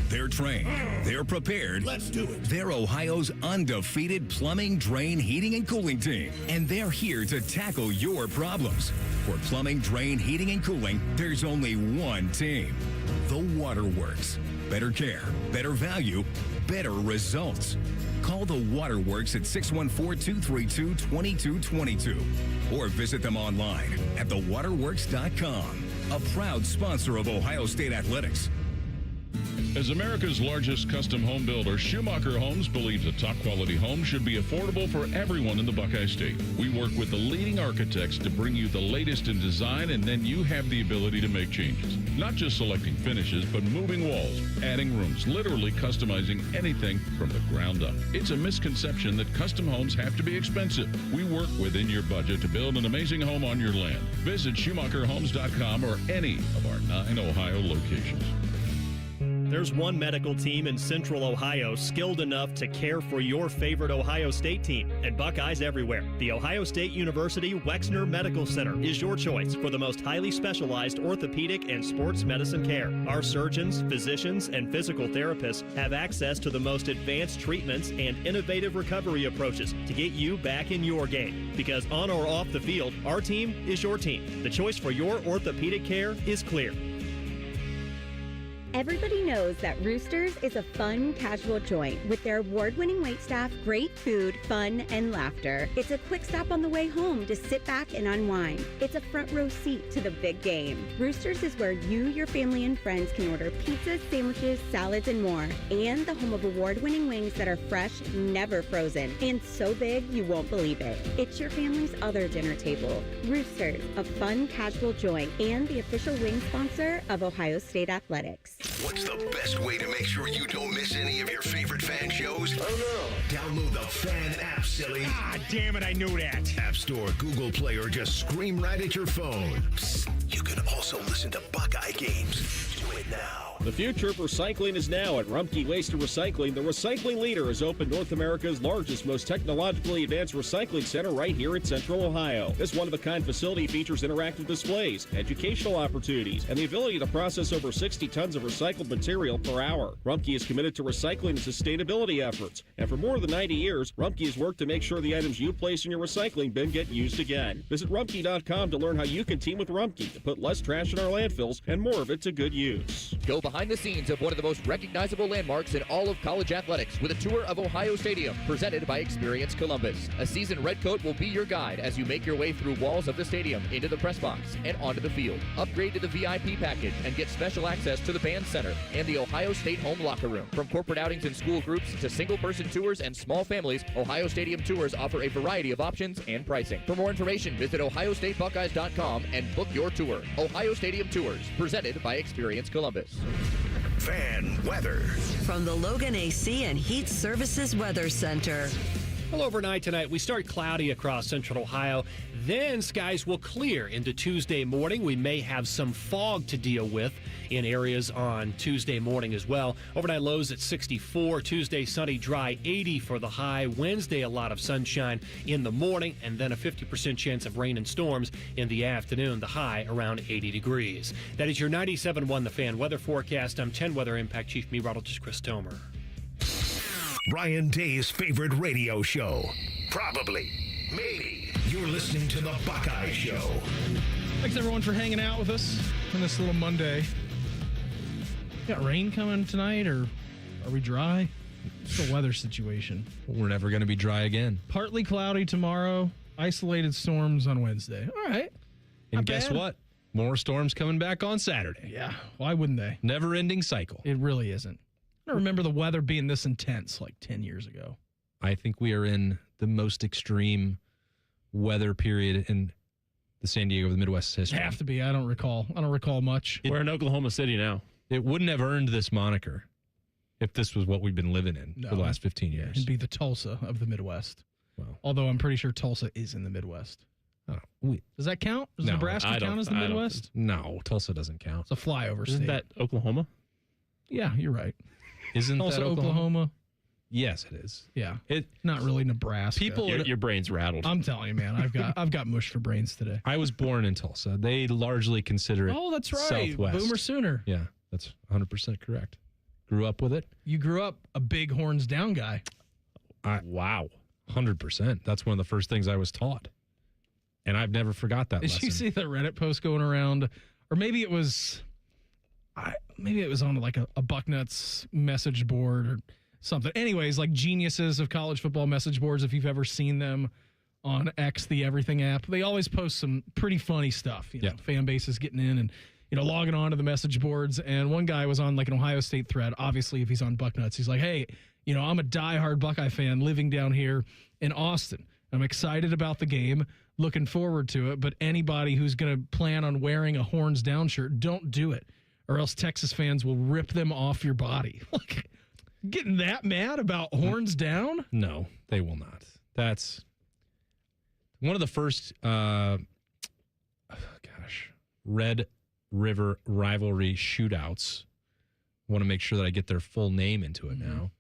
They're trained. They're prepared. Let's do it. They're Ohio's undefeated plumbing, drain, heating, and cooling team. And they're here to tackle your problems. For plumbing, drain, heating, and cooling, there's only one team. The Waterworks. Better care, better value, better results. Call the Waterworks at 614-232-2222 or visit them online at thewaterworks.com. A proud sponsor of Ohio State Athletics. As America's largest custom home builder, Schumacher Homes believes a top-quality home should be affordable for everyone in the Buckeye State. We work with the leading architects to bring you the latest in design, and then you have the ability to make changes. Not just selecting finishes, but moving walls, adding rooms, literally customizing anything from the ground up. It's a misconception that custom homes have to be expensive. We work within your budget to build an amazing home on your land. Visit SchumacherHomes.com or any of our 9 Ohio locations. There's one medical team in Central Ohio skilled enough to care for your favorite Ohio State team, and Buckeyes everywhere. The Ohio State University Wexner Medical Center is your choice for the most highly specialized orthopedic and sports medicine care. Our surgeons, physicians, and physical therapists have access to the most advanced treatments and innovative recovery approaches to get you back in your game. Because on or off the field, our team is your team. The choice for your orthopedic care is clear. Everybody knows that Roosters is a fun, casual joint with their award-winning waitstaff, great food, fun, and laughter. It's a quick stop on the way home to sit back and unwind. It's a front row seat to the big game. Roosters is where you, your family, and friends can order pizzas, sandwiches, salads, and more. And the home of award-winning wings that are fresh, never frozen, and so big you won't believe it. It's your family's other dinner table. Roosters, a fun, casual joint, and the official wing sponsor of Ohio State Athletics. What's the best way to make sure you don't miss any of your favorite fan shows? Oh no. Download the Fan app, silly. Ah, damn it, I knew that. App Store, Google Play, or just scream right at your phone. Psst, you can also listen to Buckeye games. Do it now. The future of recycling is now at Rumpke Waste and Recycling. The recycling leader has opened North America's largest, most technologically advanced recycling center right here in Central Ohio. This one-of-a-kind facility features interactive displays, educational opportunities, and the ability to process over 60 tons of recycled material per hour. Rumpke is committed to recycling and sustainability efforts, and for more than 90 years, Rumpke has worked to make sure the items you place in your recycling bin get used again. Visit Rumpke.com to learn how you can team with Rumpke to put less trash in our landfills and more of it to good use. Go behind the scenes of one of the most recognizable landmarks in all of college athletics with a tour of Ohio Stadium presented by Experience Columbus. A seasoned redcoat will be your guide as you make your way through walls of the stadium, into the press box, and onto the field. Upgrade to the VIP package and get special access to the band center and the Ohio State home locker room. From corporate outings and school groups to single-person tours and small families, Ohio Stadium tours offer a variety of options and pricing. For more information, visit ohiostatebuckeyes.com and book your tour. Ohio Stadium Tours, presented by Experience Columbus. Fan weather. From the Logan AC and Heat Services Weather Center. Well, overnight tonight, we start cloudy across central Ohio. Then skies will clear into Tuesday morning. We may have some fog to deal with in areas on Tuesday morning as well. Overnight lows at 64. Tuesday, sunny, dry, 80 for the high. Wednesday, a lot of sunshine in the morning, and then a 50% chance of rain and storms in the afternoon. The high around 80 degrees. That is your 97.1 The Fan weather forecast. I'm 10 Weather Impact Chief Meteorologist Chris Tomer. Ryan Day's favorite radio show. Probably. Maybe. You're listening to The Buckeye Show. Thanks, everyone, for hanging out with us on this little Monday. Got rain coming tonight, or are we dry? What's the weather situation? We're never going to be dry again. Partly cloudy tomorrow, isolated storms on Wednesday. All right. And guess what? More storms coming back on Saturday. Yeah, why wouldn't they? Never-ending cycle. It really isn't. I don't remember the weather being this intense like 10 years ago. I think we are in the most extreme weather period in the San Diego of the Midwest history. Have to be. I don't recall much. We're in Oklahoma City now. It wouldn't have earned this moniker if this was what we've been living in for the last 15 years. It'd be the Tulsa of the Midwest. Well, although I'm pretty sure Tulsa is in the Midwest. Does that count? Does Nebraska count as the Midwest? No, Tulsa doesn't count. It's a flyover state. Isn't that Oklahoma? Yeah, you're right. Isn't Tulsa, that Oklahoma? Yes, it is. Yeah, not really Nebraska. Your brain's rattled. I'm telling you, man, I've got mush for brains today. I was born in Tulsa. They largely consider it. Oh, that's right. Southwest. Boomer Sooner. Yeah, that's 100% correct. Grew up with it. You grew up a big horns down guy. Wow, 100%. That's one of the first things I was taught, and I've never forgot that. Did you see the Reddit post going around, or maybe it was on like a Bucknuts message board or something. Anyways, like geniuses of college football message boards, if you've ever seen them on X, the Everything app, they always post some pretty funny stuff. You know, fan bases getting in and, logging on to the message boards. And one guy was on like an Ohio State thread. Obviously, if he's on Bucknuts, he's like, hey, I'm a diehard Buckeye fan living down here in Austin. I'm excited about the game, looking forward to it. But anybody who's going to plan on wearing a horns down shirt, don't do it, or else Texas fans will rip them off your body. Like, getting that mad about horns down? No, they will not. That's one of the first, Red River rivalry shootouts. I want to make sure that I get their full name into it now,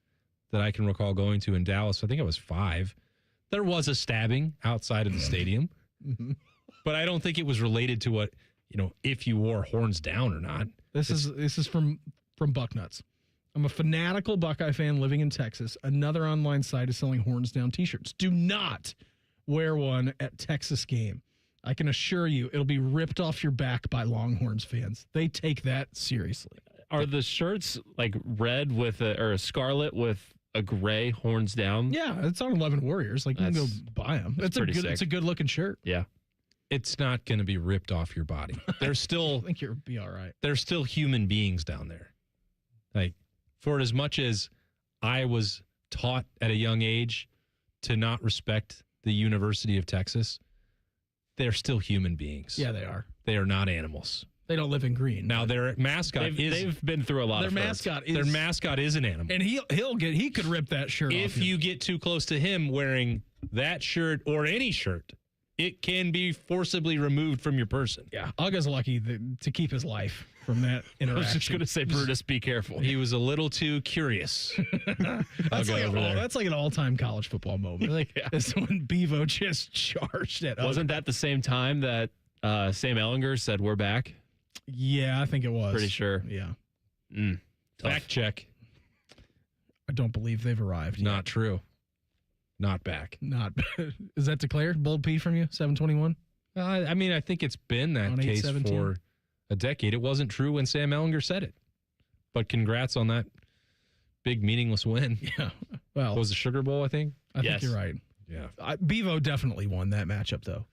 that I can recall going to in Dallas. I think I was 5. There was a stabbing outside of the stadium, but I don't think it was related to what, if you wore horns down or not. This is from Bucknuts. I'm a fanatical Buckeye fan living in Texas. Another online site is selling horns down t-shirts. Do not wear one at Texas game. I can assure you it'll be ripped off your back by Longhorns fans. They take that seriously. Are the shirts like red with or scarlet with a gray horns down? Yeah, it's on 11 Warriors. Like, you can go buy them. It's a good looking shirt. Yeah. It's not going to be ripped off your body. There's still I think you'll be all right. There's still human beings down there. Like, for as much as I was taught at a young age to not respect the University of Texas, they're still human beings. Yeah, they are. They are not animals. They don't live in green. Now their mascot they've been through a lot of their mascot is an animal. And he could rip that shirt off. If you get too close to him wearing that shirt or any shirt, it can be forcibly removed from your person. Yeah. Uga's lucky to keep his life from that interaction. I was just going to say, Brutus, be careful. He was a little too curious. That's like an all-time college football moment. It's when Bevo just charged at Uga. Wasn't that the same time that Sam Ehlinger said, we're back? Yeah, I think it was. Pretty sure. Yeah. Fact check. I don't believe they've arrived yet. Not true. Not back. Is that declared? Bold P from you? 721? I mean, I think it's been that case for a decade. It wasn't true when Sam Ehlinger said it. But congrats on that big meaningless win. Yeah. Well, it was the Sugar Bowl, I think. I think you're right. Yeah. Bevo definitely won that matchup, though.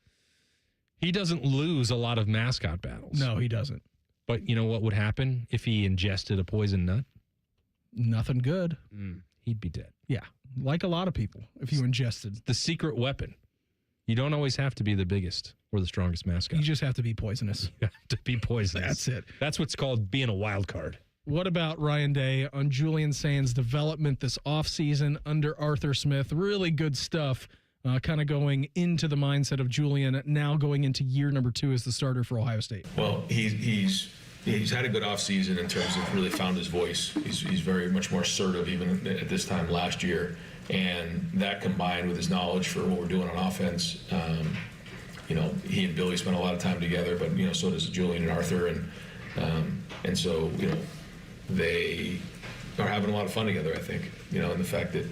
He doesn't lose a lot of mascot battles. No, he doesn't. But you know what would happen if he ingested a poison nut? Nothing good. He'd be dead. Yeah, like a lot of people, if you ingested. The secret weapon. You don't always have to be the biggest or the strongest mascot. You just have to be poisonous. You have to be poisonous. That's it. That's what's called being a wild card. What about Ryan Day on Julian Sayin's development this offseason under Arthur Smith? Really good stuff. Kind of going into the mindset of Julian, now going into year number 2 as the starter for Ohio State. Well, he's had a good offseason in terms of really found his voice. He's very much more assertive even at this time last year. And that combined with his knowledge for what we're doing on offense, he and Billy spent a lot of time together, but, so does Julian and Arthur. And so, they are having a lot of fun together, I think, and the fact that,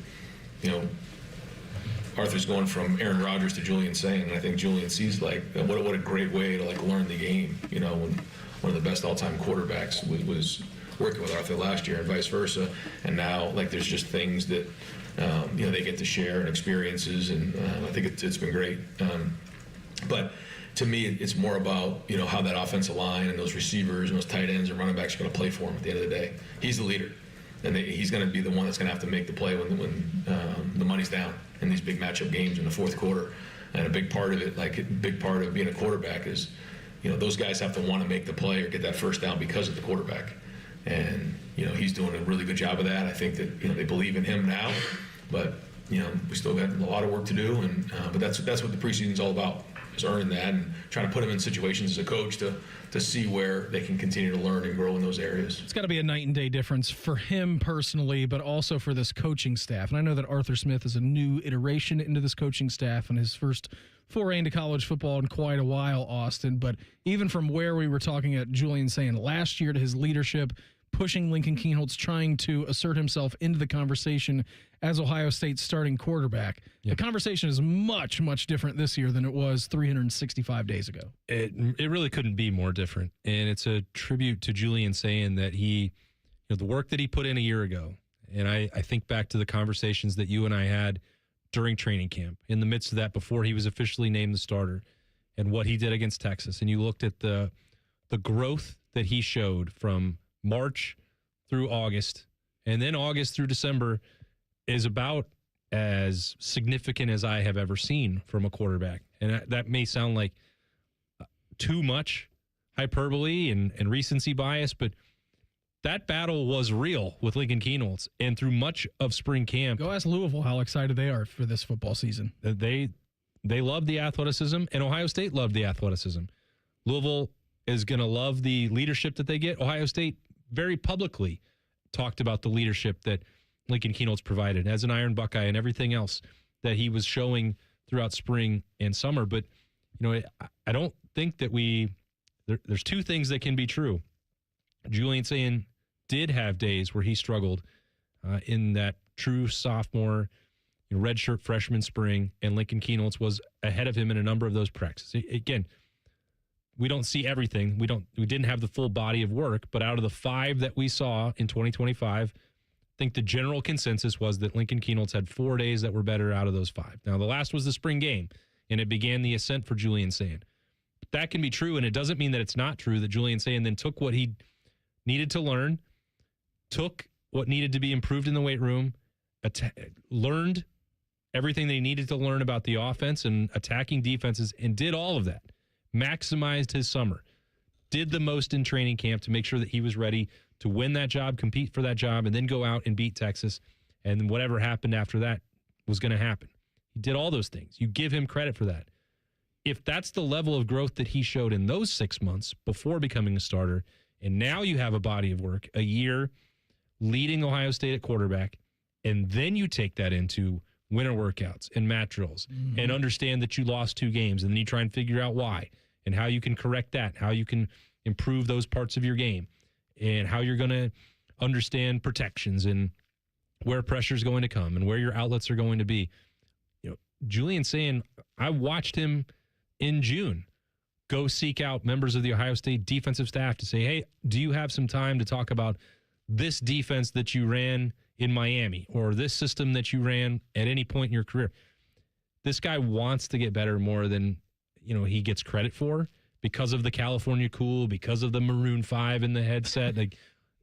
Arthur's going from Aaron Rodgers to Julian Sayin, and I think Julian sees what a great way to learn the game. When one of the best all-time quarterbacks was working with Arthur last year, and vice versa, and now there's just things that they get to share and experiences, and I think it's been great. But to me, it's more about how that offensive line and those receivers and those tight ends and running backs are going to play for him at the end of the day. He's the leader. And he's going to be the one that's going to have to make the play when the money's down in these big matchup games in the fourth quarter. And a big part of it, a big part of being a quarterback is, those guys have to want to make the play or get that first down because of the quarterback. And, he's doing a really good job of that. I think that, they believe in him now. But, we still got a lot of work to do. And but that's what the preseason's all about, is earning that and trying to put them in situations as a coach to see where they can continue to learn and grow in those areas. It's got to be a night and day difference for him personally, but also for this coaching staff. And I know that Arthur Smith is a new iteration into this coaching staff and his first foray into college football in quite a while, Austin. But even from where we were talking at Julian Sayin last year to his leadership, pushing Lincoln Kienholz, trying to assert himself into the conversation as Ohio State's starting quarterback. Yep. The conversation is much, much different this year than it was 365 days ago. It really couldn't be more different. And it's a tribute to Julian Sayin that he, the work that he put in a year ago. And I think back to the conversations that you and I had during training camp, in the midst of that, before he was officially named the starter, and what he did against Texas. And you looked at the growth that he showed from March through August, and then August through December is about as significant as I have ever seen from a quarterback. And that may sound like too much hyperbole and recency bias, but that battle was real with Lincoln Kienholz. And through much of spring camp, go ask Louisville how excited they are for this football season. They love the athleticism, and Ohio State loved the athleticism. Louisville is going to love the leadership that they get. Ohio State very publicly talked about the leadership that Lincoln Kienholz provided as an Iron Buckeye and everything else that he was showing throughout spring and summer. But, I don't think that there's two things that can be true. Julian Sayin did have days where he struggled in that true sophomore, redshirt freshman spring, and Lincoln Kienholz was ahead of him in a number of those practices. Again, we don't see everything. We didn't have the full body of work, but out of the 5 that we saw in 2025, I think the general consensus was that Lincoln Kienholz had 4 days that were better out of those 5. Now, the last was the spring game, and it began the ascent for Julian Sayin. That can be true, and it doesn't mean that it's not true that Julian Sayin then took what he needed to learn, took what needed to be improved in the weight room, learned everything that he needed to learn about the offense and attacking defenses, and did all of that. Maximized his summer, did the most in training camp to make sure that he was ready to win that job, compete for that job, and then go out and beat Texas. And whatever happened after that was going to happen. He did all those things. You give him credit for that. If that's the level of growth that he showed in those 6 months before becoming a starter, and now you have a body of work, a year leading Ohio State at quarterback, and then you take that into winter workouts and mat drills and understand that you lost 2 games, and then you try and figure out why and how you can correct that, how you can improve those parts of your game, and how you're going to understand protections and where pressure is going to come and where your outlets are going to be. You know, Julian Sayin, I watched him in June go seek out members of the Ohio State defensive staff to say, hey, do you have some time to talk about this defense that you ran in Miami or this system that you ran at any point in your career? This guy wants to get better more than, he gets credit for because of the California cool, because of the Maroon 5 in the headset. Like,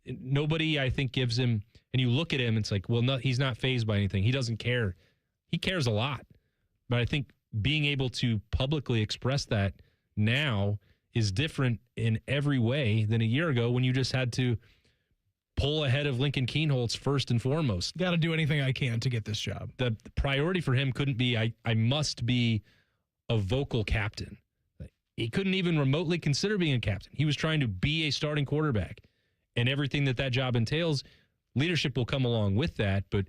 nobody, I think, gives him, and you look at him, it's like, well, no, he's not fazed by anything. He doesn't care. He cares a lot. But I think being able to publicly express that now is different in every way than a year ago when you just had to pull ahead of Lincoln Kienholz first and foremost. Got to do anything I can to get this job. The priority for him couldn't be, I must be a vocal captain. He couldn't even remotely consider being a captain. He was trying to be a starting quarterback. And everything that job entails, leadership will come along with that. But,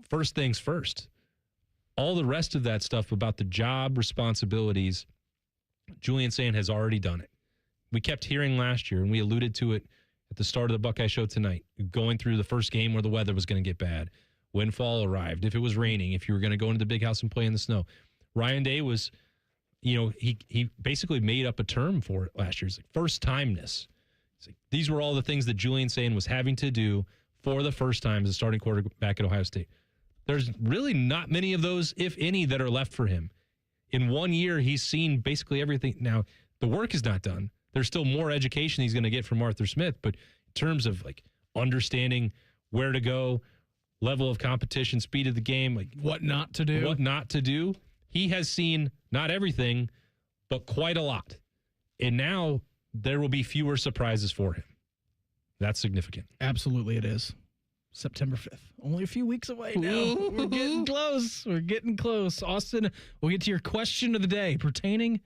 first things first. All the rest of that stuff about the job responsibilities, Julian Sayin has already done it. We kept hearing last year, and we alluded to it at the start of the Buckeye Show tonight, going through the first game where the weather was going to get bad, when fall arrived, if it was raining, if you were going to go into the big house and play in the snow. Ryan Day was, he basically made up a term for it last year. It's like first-timeness. Like, these were all the things that Julian Sayin was having to do for the first time as a starting quarterback at Ohio State. There's really not many of those, if any, that are left for him. In 1 year, he's seen basically everything. Now, the work is not done. There's still more education he's going to get from Arthur Smith, but in terms of like understanding where to go, level of competition, speed of the game, like what not to do, he has seen not everything, but quite a lot. And now there will be fewer surprises for him. That's significant. Absolutely it is. September 5th. Only a few weeks away now. We're getting close. We're getting close. Austin, we'll get to your question of the day pertaining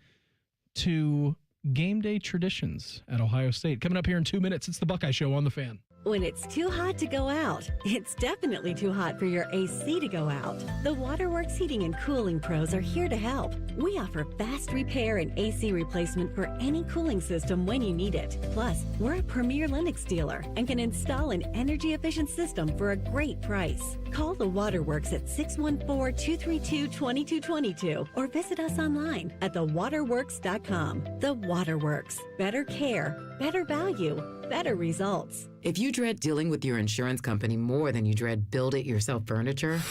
to game day traditions at Ohio State. Coming up here in 2 minutes, it's the Buckeye Show on The Fan. When it's too hot to go out, it's definitely too hot for your AC to go out. The Waterworks Heating and Cooling Pros are here to help. We offer fast repair and AC replacement for any cooling system when you need it. Plus, we're a premier Lennox dealer and can install an energy-efficient system for a great price. Call the Waterworks at 614-232-2222 or visit us online at thewaterworks.com. The Waterworks. Better care, better value, better results. If you dread dealing with your insurance company more than you dread build-it-yourself furniture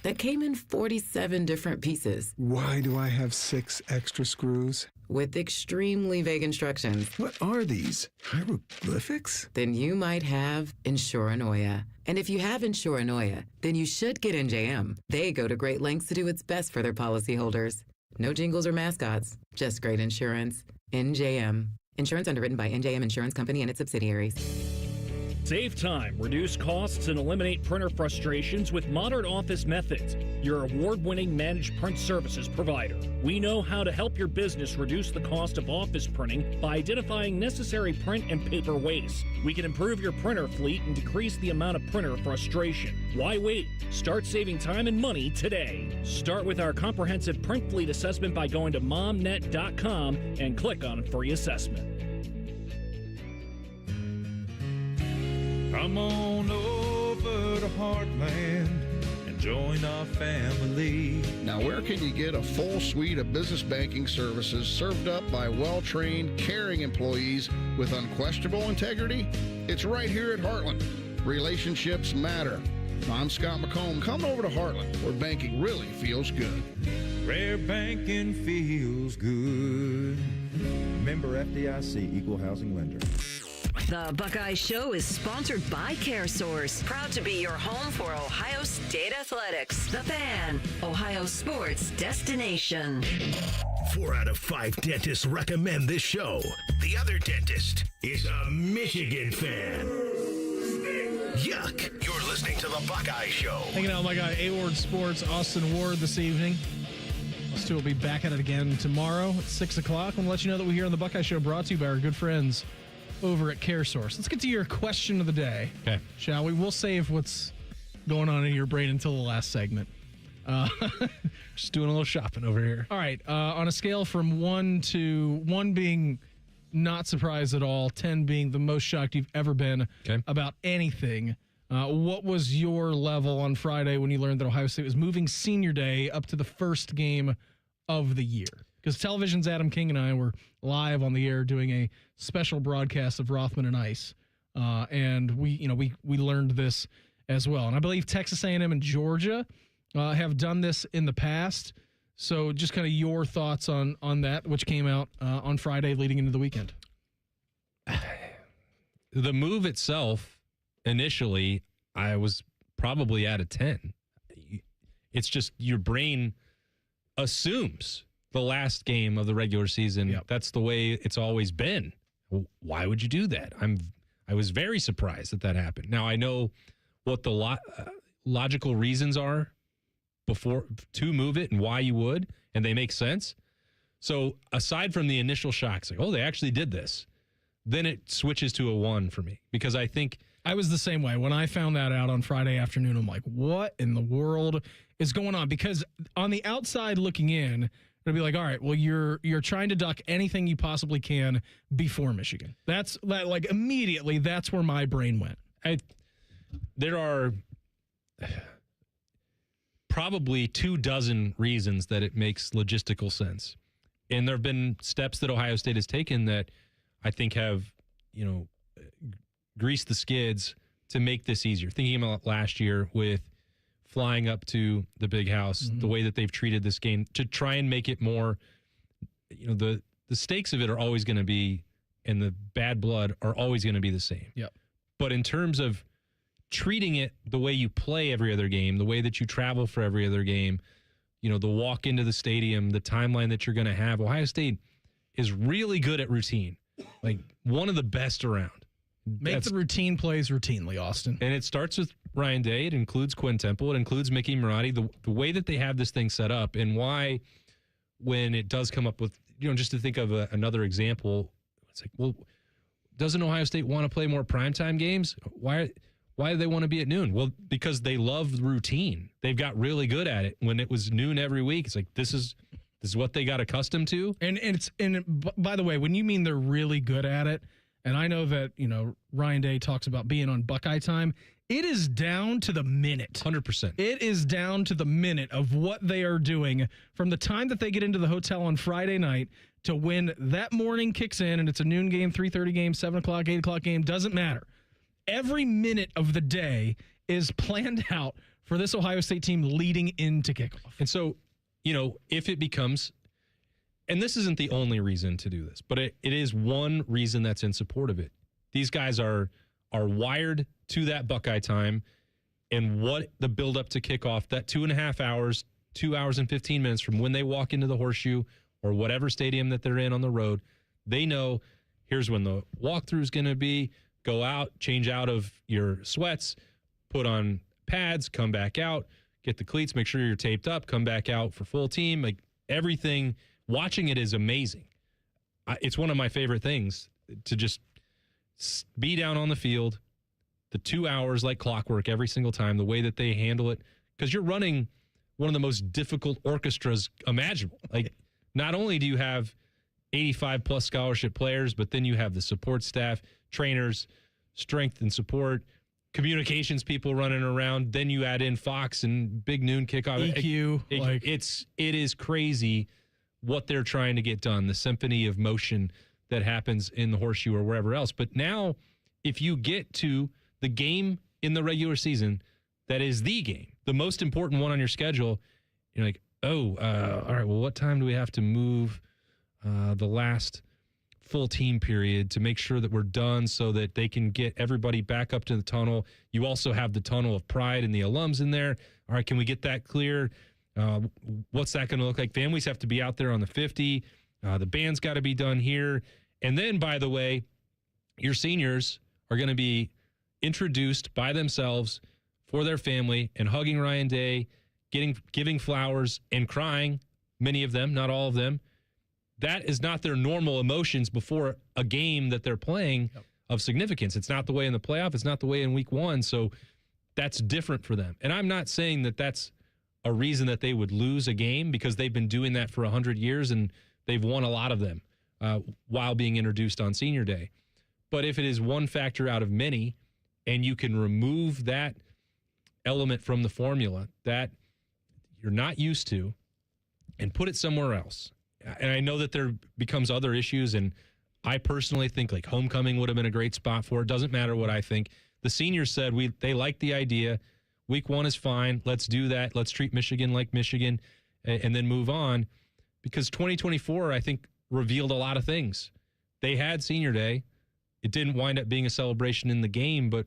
that came in 47 different pieces. Why do I have 6 extra screws? With extremely vague instructions. What are these? Hieroglyphics? Then you might have Insuranoia. And if you have Insuranoia, then you should get NJM. They go to great lengths to do what's best for their policyholders. No jingles or mascots, just great insurance. NJM. Insurance underwritten by NJM Insurance Company and its subsidiaries. Save time, reduce costs, and eliminate printer frustrations with Modern Office Methods, your award-winning managed print services provider. We know how to help your business reduce the cost of office printing by identifying necessary print and paper waste. We can improve your printer fleet and decrease the amount of printer frustration. Why wait? Start saving time and money today. Start with our comprehensive print fleet assessment by going to momnet.com and click on free assessment. Come on over to Heartland and Join our family. Now, where can you get a full suite of business banking services served up by well-trained, caring employees with unquestionable integrity? It's right here at Heartland. Relationships matter. I'm Scott McComb. Come over to Heartland, where banking really feels good. Rare banking feels good. Member FDIC, Equal Housing Lender. The Buckeye Show is sponsored by CareSource, proud to be your home for Ohio State athletics. The Fan, Ohio sports destination. 4 out of 5 dentists recommend this show. The other dentist is a Michigan fan. Yuck. You're listening to The Buckeye Show. Hanging out with my guy, A-Ward Sports, Austin Ward, this evening. Us two will be back at it again tomorrow at 6 o'clock. I want to let you know that we're here on The Buckeye Show, brought to you by our good friends over at CareSource. Let's get to your question of the day. Okay. Shall we? We'll save what's going on in your brain until the last segment. Just doing a little shopping over here. All right. On a scale from 1 being not surprised at all, 10 being the most shocked you've ever been about anything, what was your level on Friday when you learned that Ohio State was moving senior day up to the first game of the year? Because Television's Adam King and I were live on the air doing a special broadcast of Rothman and Ice, and we learned this as well. And I believe Texas A&M and Georgia have done this in the past. So just kind of your thoughts on that, which came out on Friday leading into the weekend. The move itself, initially, I was probably at a 10. It's just your brain assumes the last game of the regular season. Yep. That's the way it's always been. Why would you do that? I was very surprised that happened. Now I know what the logical reasons are before to move it and why you would, and they make sense. So aside from the initial shocks, like, oh, they actually did this, then it switches to a 1 for me, because I think I was the same way. When I found that out on Friday afternoon, I'm like, what in the world is going on? Because on the outside looking in, it'll be like, all right, well, you're trying to duck anything you possibly can before Michigan. Like immediately, that's where my brain went. There are probably 24 reasons that it makes logistical sense. And there have been steps that Ohio State has taken that I think have, greased the skids to make this easier. Thinking about last year with flying up to the Big House, the way that they've treated this game to try and make it more, the stakes of it are always going to be, and the bad blood are always going to be the same. Yep. But in terms of treating it the way you play every other game, the way that you travel for every other game, the walk into the stadium, the timeline that you're going to have, Ohio State is really good at routine, like one of the best around. Make the routine plays routinely, Austin. And it starts with Ryan Day. It includes Quinn Temple. It includes Mickey Marotti. The way that they have this thing set up, and why when it does come up with, just to think of another example, it's like, well, doesn't Ohio State want to play more primetime games? Why do they want to be at noon? Well, because they love routine. They've got really good at it. When it was noon every week, it's like, this is what they got accustomed to. And by the way, when you mean they're really good at it, and I know that, Ryan Day talks about being on Buckeye time, it is down to the minute. 100%. It is down to the minute of what they are doing from the time that they get into the hotel on Friday night to when that morning kicks in, and it's a noon game, 3:30 game, 7 o'clock, 8 o'clock game, doesn't matter. Every minute of the day is planned out for this Ohio State team leading into kickoff. And so, if it becomes, and this isn't the only reason to do this, but it is one reason that's in support of it. These guys are wired to that Buckeye time, and what the buildup to kickoff, that 2.5 hours, 2 hours and 15 minutes from when they walk into the Horseshoe or whatever stadium that they're in on the road, they know here's when the walkthrough is going to be. Go out, change out of your sweats, put on pads, come back out, get the cleats, make sure you're taped up, come back out for full team. Like everything, watching it is amazing. It's one of my favorite things to just be down on the field, the 2 hours like clockwork every single time, the way that they handle it, because you're running one of the most difficult orchestras imaginable. Like, not only do you have 85 plus scholarship players, but then you have the support staff, trainers, strength and support, communications people running around. Then you add in Fox and big noon kickoff. EQ. It is crazy what they're trying to get done, the symphony of motion that happens in the Horseshoe or wherever else. But now, if you get to the game in the regular season, that is the game, the most important one on your schedule, you're like, all right, well, what time do we have to move the last full team period to make sure that we're done so that they can get everybody back up to the tunnel? You also have the tunnel of pride and the alums in there. All right, can we get that clear? What's that going to look like? Families have to be out there on the 50. The band's got to be done here. And then, by the way, your seniors are going to be introduced by themselves for their family and hugging Ryan Day, giving flowers and crying, many of them, not all of them. That is not their normal emotions before a game that they're playing of significance. It's not the way in the playoff. It's not the way in week one. So that's different for them. And I'm not saying that that's a reason that they would lose a game, because they've been doing that for 100 years and they've won a lot of them while being introduced on Senior Day. But if it is one factor out of many and you can remove that element from the formula that you're not used to and put it somewhere else. And I know that there becomes other issues, and I personally think like homecoming would have been a great spot for it. Doesn't matter what I think. The seniors said they like the idea. Week one is fine. Let's do that. Let's treat Michigan like Michigan and then move on, because 2024, I think, revealed a lot of things. They had Senior Day. It didn't wind up being a celebration in the game, but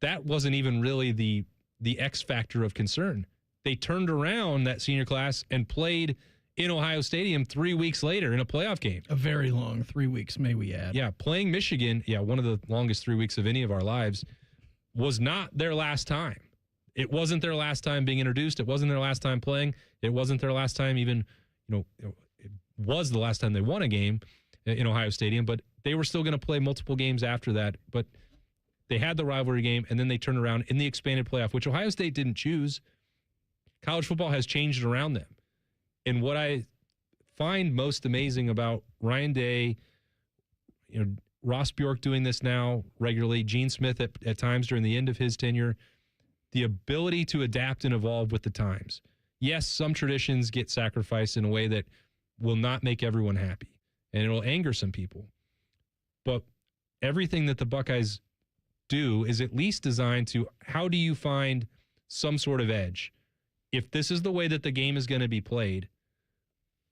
that wasn't even really the X factor of concern. They turned around that senior class and played in Ohio Stadium 3 weeks later in a playoff game. A very long 3 weeks, may we add. Yeah, playing Michigan, one of the longest 3 weeks of any of our lives, was not their last time. It wasn't their last time being introduced. It wasn't their last time playing. It wasn't their last time even, it was the last time they won a game in Ohio Stadium, but they were still going to play multiple games after that. But they had the rivalry game, and then they turned around in the expanded playoff, which Ohio State didn't choose. College football has changed around them. And what I find most amazing about Ryan Day, Ross Bjork doing this now regularly, Gene Smith at times during the end of his tenure, the ability to adapt and evolve with the times. Yes, some traditions get sacrificed in a way that will not make everyone happy, and it'll anger some people. But everything that the Buckeyes do is at least designed to, how do you find some sort of edge? If this is the way that the game is going to be played,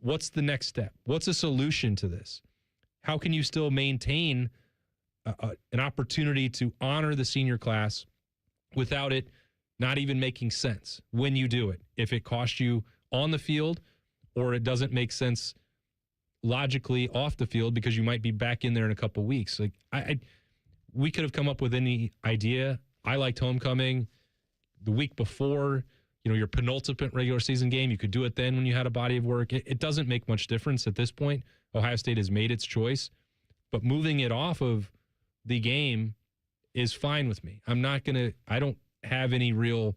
what's the next step? What's a solution to this? How can you still maintain an opportunity to honor the senior class without it not even making sense when you do it? If it costs you on the field, or it doesn't make sense logically off the field because you might be back in there in a couple weeks. Like we could have come up with any idea. I liked homecoming the week before, your penultimate regular season game. You could do it then when you had a body of work. It doesn't make much difference at this point. Ohio State has made its choice, but moving it off of the game is fine with me. I don't have any real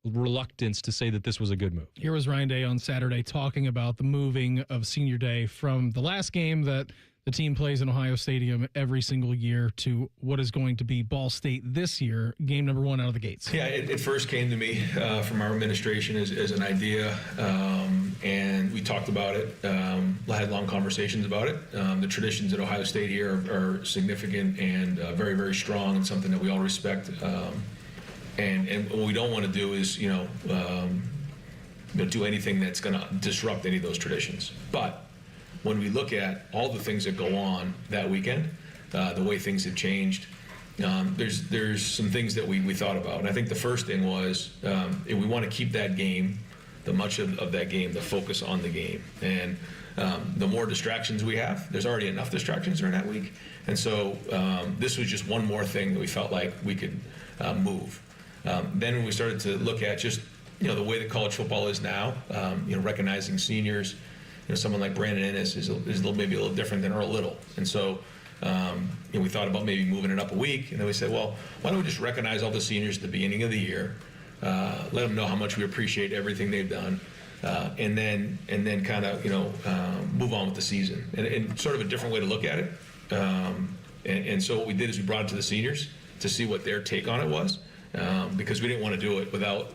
reluctance to say that this was a good move. Here was Ryan Day on Saturday talking about the moving of Senior Day from the last game that the team plays in Ohio Stadium every single year to what is going to be Ball State this year, game number one out of the gates. Yeah, it first came to me from our administration as an idea, and we talked about it, had long conversations about it. The traditions at Ohio State here are significant and very, very strong, and something that we all respect. And what we don't want to do is, do anything that's going to disrupt any of those traditions. But when we look at all the things that go on that weekend, the way things have changed, there's some things that we thought about. And I think the first thing was we want to keep that game, much of that game, the focus on the game. And the more distractions we have, there's already enough distractions during that week. And so this was just one more thing that we felt like we could move. Then when we started to look at just, the way that college football is now, recognizing seniors, someone like Brandon Ennis is maybe a little different than Earl Little. And so we thought about maybe moving it up a week. And then we said, well, why don't we just recognize all the seniors at the beginning of the year, let them know how much we appreciate everything they've done, and then kind of, move on with the season. And sort of a different way to look at it. And so what we did is we brought it to the seniors to see what their take on it was, because we didn't want to do it without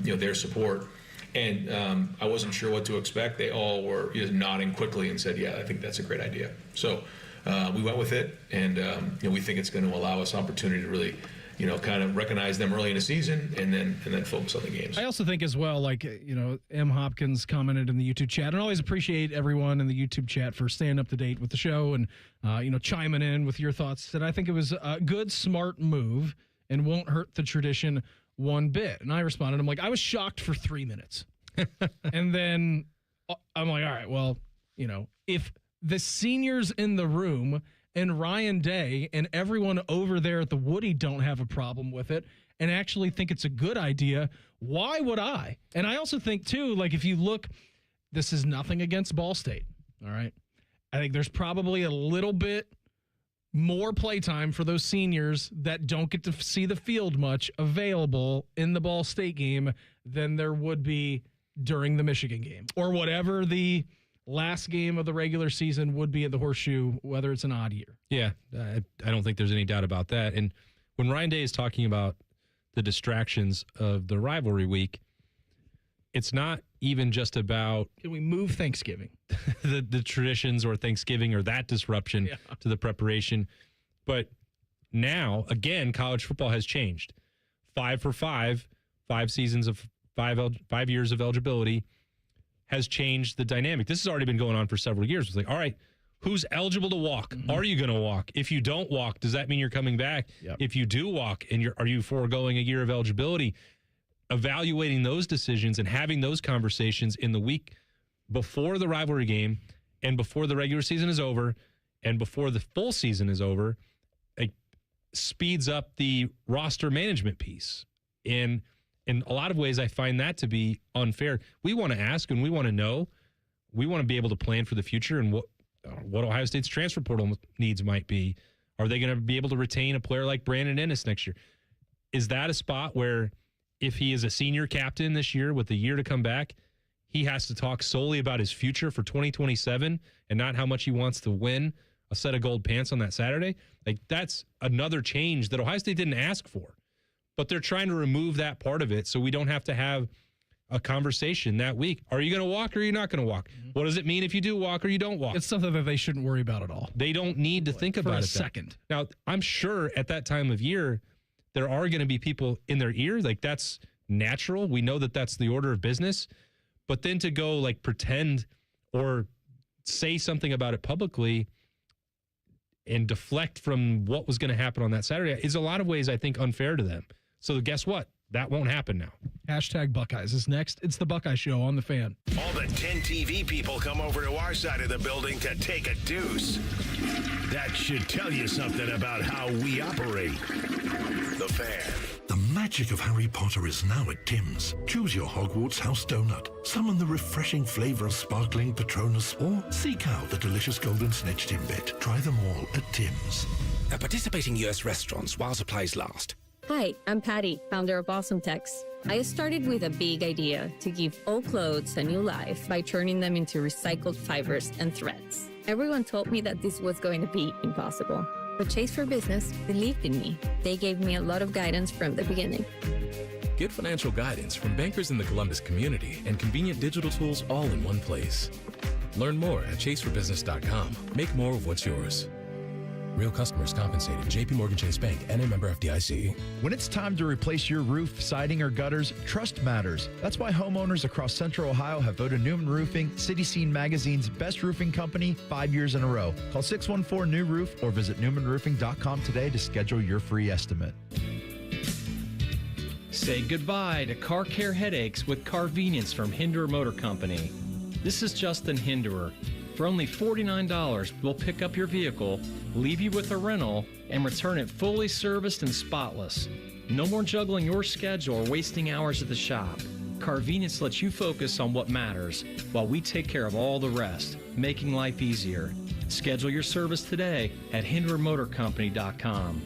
their support. And I wasn't sure what to expect. They all were nodding quickly and said, yeah, I think that's a great idea. So we went with it, and we think it's going to allow us opportunity to really kind of recognize them early in the season and then focus on the games. I also think as well, like, M. Hopkins commented in the YouTube chat, and I always appreciate everyone in the YouTube chat for staying up to date with the show and, chiming in with your thoughts. And I think it was a good, smart move and won't hurt the tradition one bit. And I responded, I'm like, I was shocked for 3 minutes. And then I'm like, all right, well, if the seniors in the room and Ryan Day and everyone over there at the Woody don't have a problem with it and actually think it's a good idea, why would I? And I also think, too, like, if you look, this is nothing against Ball State, all right? I think there's probably a little bit more playtime for those seniors that don't get to see the field much available in the Ball State game than there would be during the Michigan game or whatever the last game of the regular season would be at the Horseshoe, whether it's an odd year. Yeah, I don't think there's any doubt about that. And when Ryan Day is talking about the distractions of the rivalry week, it's not even just about... Can we move Thanksgiving? the traditions or Thanksgiving or that disruption to the preparation. But now, again, college football has changed. 5 for 5, 5 seasons of 5 years of eligibility has changed the dynamic. This has already been going on for several years. It's like, all right, who's eligible to walk? Mm-hmm. Are you going to walk? If you don't walk, does that mean you're coming back? Yep. If you do walk, and are you foregoing a year of eligibility? Evaluating those decisions and having those conversations in the week before the rivalry game and before the regular season is over and before the full season is over, it speeds up the roster management piece. And in a lot of ways, I find that to be unfair. We want to ask and we want to know. We want to be able to plan for the future and what Ohio State's transfer portal needs might be. Are they going to be able to retain a player like Brandon Ennis next year? Is that a spot where if he is a senior captain this year with a year to come back, he has to talk solely about his future for 2027 and not how much he wants to win a set of gold pants on that Saturday? Like, that's another change that Ohio State didn't ask for. But they're trying to remove that part of it so we don't have to have a conversation that week. Are you going to walk or are you not going to walk? Mm-hmm. What does it mean if you do walk or you don't walk? It's something that they shouldn't worry about at all. They don't need to think about it. For a second. Now, I'm sure at that time of year, there are going to be people in their ear. Like, that's natural. We know that that's the order of business. But then to go, like, pretend or say something about it publicly and deflect from what was going to happen on that Saturday is a lot of ways, I think, unfair to them. So guess what? That won't happen now. Hashtag Buckeyes is next. It's the Buckeye Show on the Fan. All the 10 TV people come over to our side of the building to take a deuce. That should tell you something about how we operate. The Fan. The magic of Harry Potter is now at Tim's. Choose your Hogwarts house donut. Summon the refreshing flavor of sparkling Patronus, or seek out the delicious golden snitch Timbit. Try them all at Tim's. At participating U.S. restaurants while supplies last. Hi, I'm Patty, founder of Awesome Tex. I started with a big idea to give old clothes a new life by turning them into recycled fibers and threads. Everyone told me that this was going to be impossible, but Chase for Business believed in me. They gave me a lot of guidance from the beginning. Get financial guidance from bankers in the Columbus community and convenient digital tools all in one place. Learn more at chaseforbusiness.com. Make more of what's yours. Real customers compensated. J.P. Morgan Chase Bank, N.A. member FDIC. When it's time to replace your roof, siding, or gutters, trust matters. That's why homeowners across Central Ohio have voted Newman Roofing City Scene Magazine's best roofing company 5 years in a row. Call 614-NEW-ROOF or visit newmanroofing.com today to schedule your free estimate. Say goodbye to car care headaches with Carvenience from Hinderer Motor Company. This is Justin Hinderer. For only $49, we'll pick up your vehicle, leave you with a rental, and return it fully serviced and spotless. No more juggling your schedule or wasting hours at the shop. Carvenience lets you focus on what matters while we take care of all the rest, making life easier. Schedule your service today at HindererMotorCompany.com.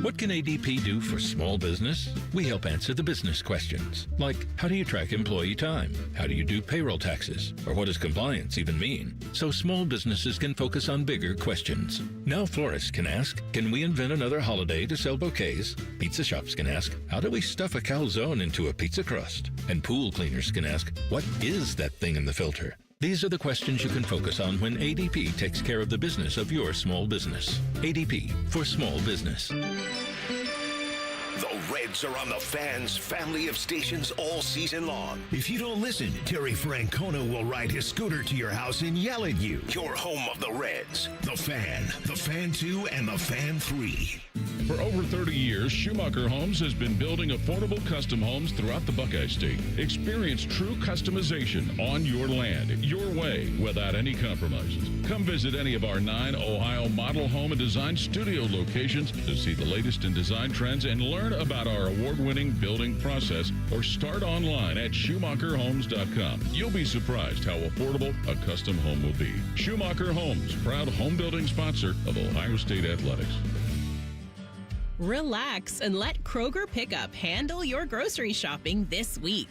What can ADP do for small business? We help answer the business questions, like how do you track employee time? How do you do payroll taxes? Or what does compliance even mean? So small businesses can focus on bigger questions. Now florists can ask, can we invent another holiday to sell bouquets? Pizza shops can ask, how do we stuff a calzone into a pizza crust? And pool cleaners can ask, what is that thing in the filter? These are the questions you can focus on when ADP takes care of the business of your small business. ADP for small business. The Reds are on the Fan's family of stations all season long. If you don't listen, Terry Francona will ride his scooter to your house and yell at you. Your home of the Reds. The Fan 2, and the Fan 3. For over 30 years, Schumacher Homes has been building affordable custom homes throughout the Buckeye State. Experience true customization on your land, your way, without any compromises. Come visit any of our 9 Ohio model home and design studio locations to see the latest in design trends and learn about our award-winning building process, or start online at SchumacherHomes.com. You'll be surprised how affordable a custom home will be. Schumacher Homes, proud home building sponsor of Ohio State Athletics. Relax and let Kroger Pickup handle your grocery shopping this week.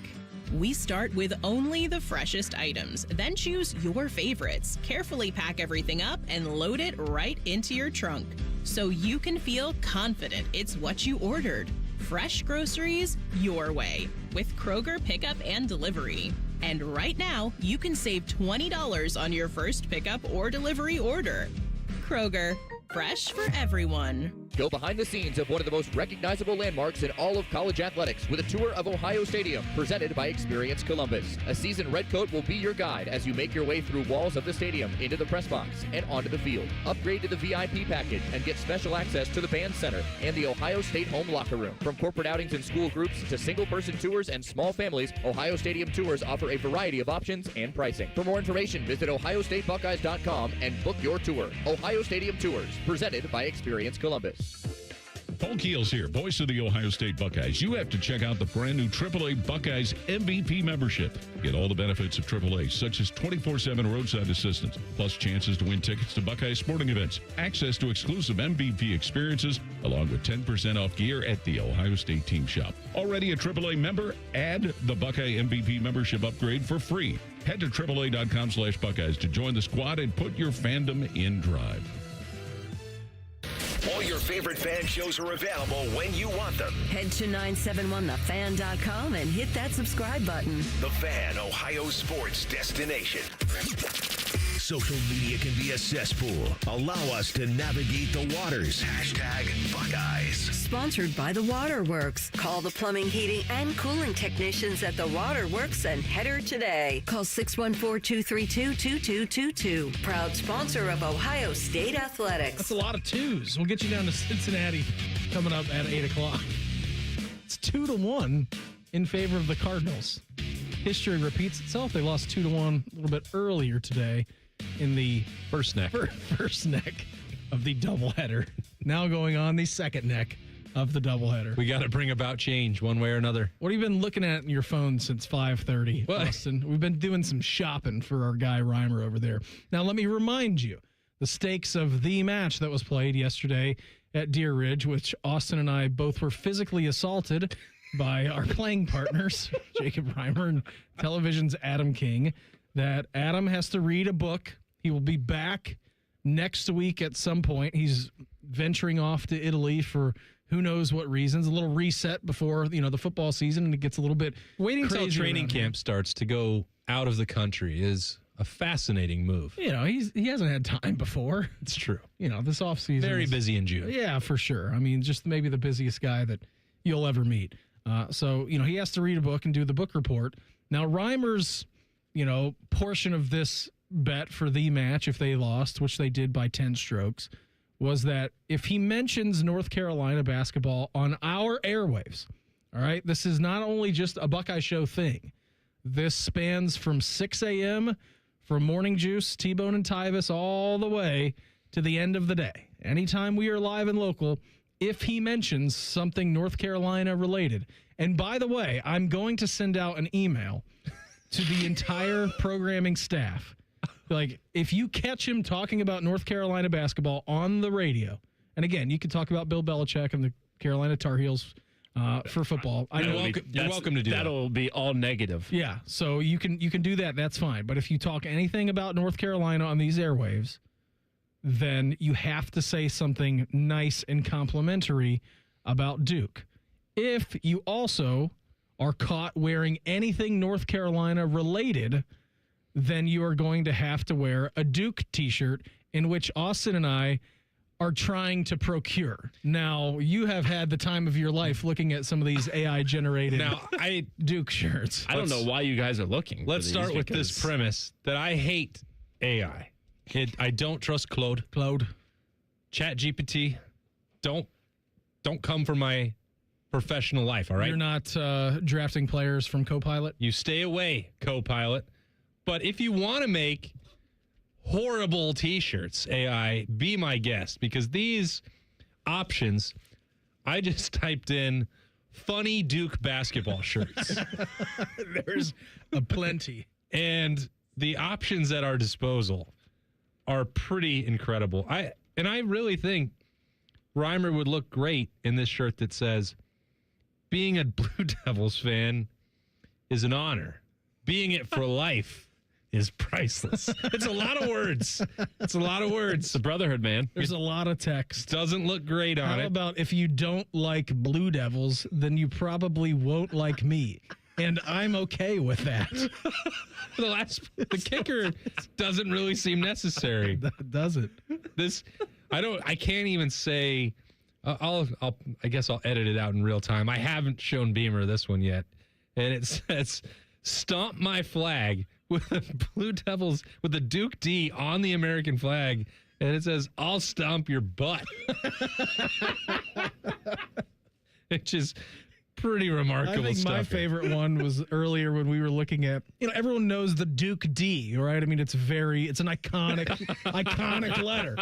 We start with only the freshest items, then choose your favorites, carefully pack everything up, and load it right into your trunk so you can feel confident it's what you ordered. Fresh groceries your way with Kroger Pickup and Delivery. And right now, you can save $20 on your first pickup or delivery order. Kroger, fresh for everyone. Go behind the scenes of one of the most recognizable landmarks in all of college athletics with a tour of Ohio Stadium presented by Experience Columbus. A seasoned redcoat will be your guide as you make your way through walls of the stadium, into the press box, and onto the field. Upgrade to the VIP package and get special access to the band center and the Ohio State home locker room. From corporate outings and school groups to single-person tours and small families, Ohio Stadium tours offer a variety of options and pricing. For more information, visit ohiostatebuckeyes.com and book your tour. Ohio Stadium Tours, presented by Experience Columbus. Paul Keels here, voice of the Ohio State Buckeyes. You have to check out the brand new AAA Buckeyes MVP membership. Get all the benefits of AAA, such as 24/7 roadside assistance, plus chances to win tickets to Buckeye sporting events, access to exclusive MVP experiences, along with 10% off gear at the Ohio State team shop. Already a AAA member? Add the Buckeye MVP membership upgrade for free. Head to AAA.com/Buckeyes to join the squad and put your fandom in drive. All your favorite fan shows are available when you want them. Head to 971thefan.com and hit that subscribe button. The Fan, Ohio sports destination. Social media can be a cesspool. Allow us to navigate the waters. #Buckeyes. Sponsored by the Waterworks. Call the plumbing, heating, and cooling technicians at the Waterworks and header today. Call 614-232-2222. Proud sponsor of Ohio State Athletics. That's a lot of twos. We'll get you down to Cincinnati coming up at 8 o'clock. It's 2-1 in favor of the Cardinals. History repeats itself. They lost 2-1 a little bit earlier today in the first neck of the doubleheader. Now going on the second neck of the doubleheader. We got to bring about change one way or another. What have you been looking at in your phone since 5:30, Austin? We've been doing some shopping for our guy Reimer over there. Now, let me remind you, the stakes of the match that was played yesterday at Deer Ridge, which Austin and I both were physically assaulted by our playing partners, Jacob Reimer and television's Adam King, that Adam has to read a book. He will be back next week at some point. He's venturing off to Italy for who knows what reasons, a little reset before, the football season, and it gets a little bit waiting until crazy training camp starts to go out of the country is a fascinating move. He hasn't had time before. It's true. This offseason. Very busy in June. Yeah, for sure. I mean, just maybe the busiest guy that you'll ever meet. So he has to read a book and do the book report. Now, Reimer's, portion of this bet for the match, if they lost, which they did by 10 strokes, was that if he mentions North Carolina basketball on our airwaves, all right, this is not only just a Buckeye Show thing. This spans from 6 a.m., from Morning Juice, T-Bone and Tyvis, all the way to the end of the day. Anytime we are live and local, if he mentions something North Carolina related. And by the way, I'm going to send out an email to the entire programming staff. Like, if you catch him talking about North Carolina basketball on the radio And again, you can talk about Bill Belichick and the Carolina Tar Heels for football. You're welcome to do that. That'll be all negative. Yeah, so you can do that. That's fine. But if you talk anything about North Carolina on these airwaves, then you have to say something nice and complimentary about Duke. If you also are caught wearing anything North Carolina related, then you are going to have to wear a Duke t-shirt, in which Austin and I are trying to procure. Now, you have had the time of your life looking at some of these AI-generated Duke shirts. I don't know why you guys are looking. Let's start with this premise that I hate AI. I don't trust Claude. Chat GPT. Don't come for my professional life, all right? You're not drafting players from Copilot? You stay away, Copilot. But if you want to make horrible T-shirts, AI, be my guest, because these options, I just typed in funny Duke basketball shirts. There's a plenty. And the options at our disposal are pretty incredible. I really think Reimer would look great in this shirt that says, being a Blue Devils fan is an honor. Being it for life is priceless. It's a lot of words. It's the brotherhood, man. There's a lot of text. Doesn't look great on it. How about if you don't like Blue Devils, then you probably won't like me. And I'm okay with that. The kicker doesn't really seem necessary. That doesn't. I can't even say. I guess I'll edit it out in real time. I haven't shown Beamer this one yet, and it says "Stomp my flag" with the Blue Devils with the Duke D on the American flag, and it says "I'll stomp your butt," which is pretty remarkable. I think stuff. My favorite one was earlier when we were looking at, everyone knows the Duke D, right? I mean, it's an iconic letter.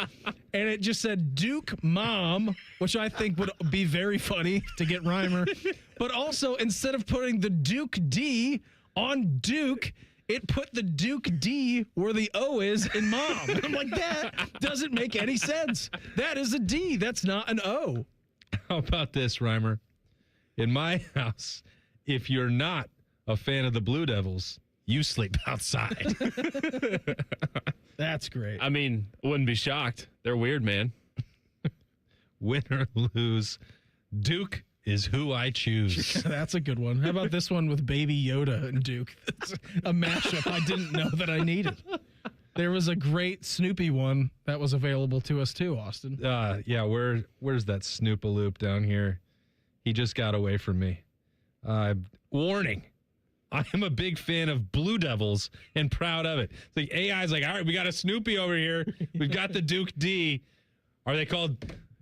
And it just said Duke Mom, which I think would be very funny to get Reimer. But also, instead of putting the Duke D on Duke, it put the Duke D where the O is in Mom. And I'm like, that doesn't make any sense. That is a D. That's not an O. How about this, Reimer? In my house, if you're not a fan of the Blue Devils, you sleep outside. That's great. I mean, wouldn't be shocked. They're weird, man. Win or lose, Duke is who I choose. That's a good one. How about this one with Baby Yoda and Duke? That's a mashup I didn't know that I needed. There was a great Snoopy one that was available to us too, Austin. Yeah, where's that Snoopaloop down here? He just got away from me. Warning. I am a big fan of Blue Devils and proud of it. It's like AI's like, all right, we got a Snoopy over here. We've got the Duke D. Are they called?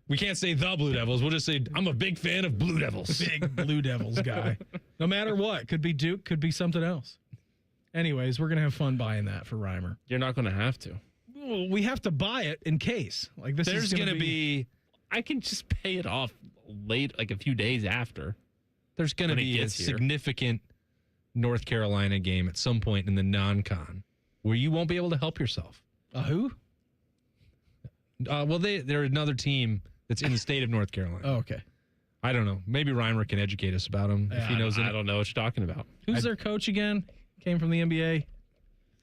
We can't say the Blue Devils. We'll just say, I'm a big fan of Blue Devils. Big Blue Devils guy. No matter what. Could be Duke, could be something else. Anyways, we're going to have fun buying that for Reimer. You're not going to have to. Well, we have to buy it in case. Like this There's is going to be... I can just pay it off late, like a few days after. There's going to be a significant North Carolina game at some point in the non-con where you won't be able to help yourself. Who? Well, they're another team that's in the state of North Carolina. Oh, okay. I don't know. Maybe Reimer can educate us about him if he knows it. I don't know what you're talking about. Who's their coach again? Came from the NBA?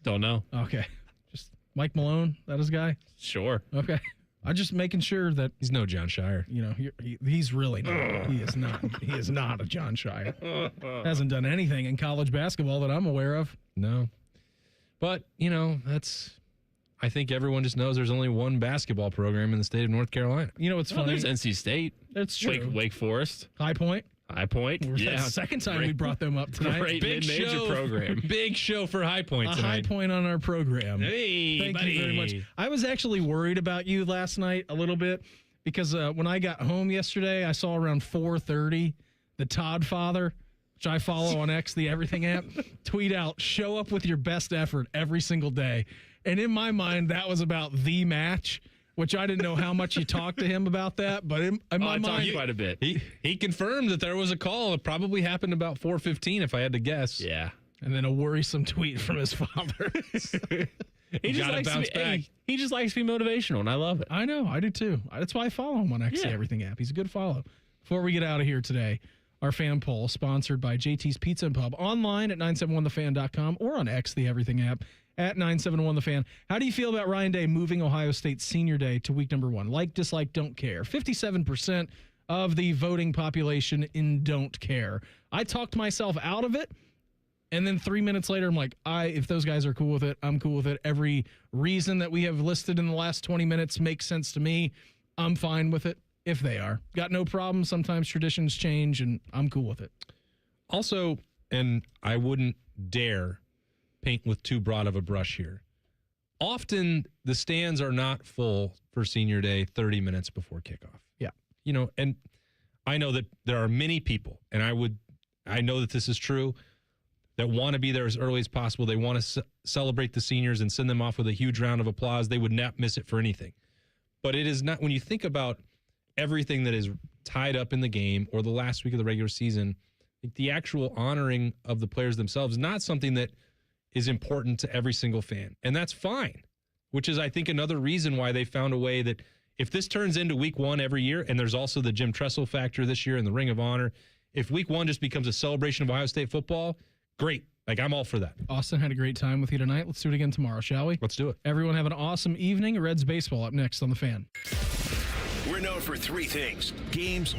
Don't know. Okay. Just Mike Malone? That his guy? Sure. Okay. I'm just making sure that he's no John Shire. He's really not. He is not. He is not a John Shire. Hasn't done anything in college basketball that I'm aware of. No. But, I think everyone just knows there's only one basketball program in the state of North Carolina. You know what's funny? There's NC State. That's true. Wake Forest. High Point. Yeah. That's the second time we brought them up tonight. Great mid-major program. Big show for High Point tonight. A High Point on our program. Hey, Thank buddy. you very much. I was actually worried about you last night a little bit because when I got home yesterday, I saw around 4:30 the Todd father, which I follow on X, the Everything app, tweet out, show up with your best effort every single day. And in my mind, that was about the match, which I didn't know how much you talked to him about that. But in my mind, talked quite a bit. He confirmed that there was a call. It probably happened about 4:15, if I had to guess. Yeah. And then a worrisome tweet from his father. He just likes to be, he just likes to be motivational, and I love it. I know, I do too. That's why I follow him on X the Everything app. He's a good follow. Before we get out of here today, our fan poll, sponsored by JT's Pizza and Pub, online at 971thefan.com or on X, the Everything app, at 971thefan. How do you feel about Ryan Day moving Ohio State's senior day to week number 1? Like, dislike, don't care. 57% of the voting population in don't care. I talked myself out of it, and then 3 minutes later, I'm like, if those guys are cool with it, I'm cool with it. Every reason that we have listed in the last 20 minutes makes sense to me. I'm fine with it if they are. Got no problem. Sometimes traditions change, and I'm cool with it. Also, and I wouldn't dare paint with too broad of a brush here, often the stands are not full for senior day 30 minutes before kickoff. Yeah. You know, and I know that there are many people, and I know that this is true, that want to be there as early as possible. They want to celebrate the seniors and send them off with a huge round of applause. They would not miss it for anything. But it is not, when you think about everything that is tied up in the game or the last week of the regular season, the actual honoring of the players themselves is not something that is important to every single fan. And that's fine, which is, I think, another reason why they found a way that if this turns into week 1 every year, and there's also the Jim Tressel factor this year and the Ring of Honor, if week 1 just becomes a celebration of Ohio State football, great. Like, I'm all for that. Austin, had a great time with you tonight. Let's do it again tomorrow, shall we? Let's do it. Everyone have an awesome evening. Reds baseball up next on The Fan. We're known for 3 things: games,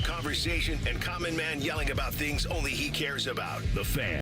conversation, and common man yelling about things only he cares about. The Fan.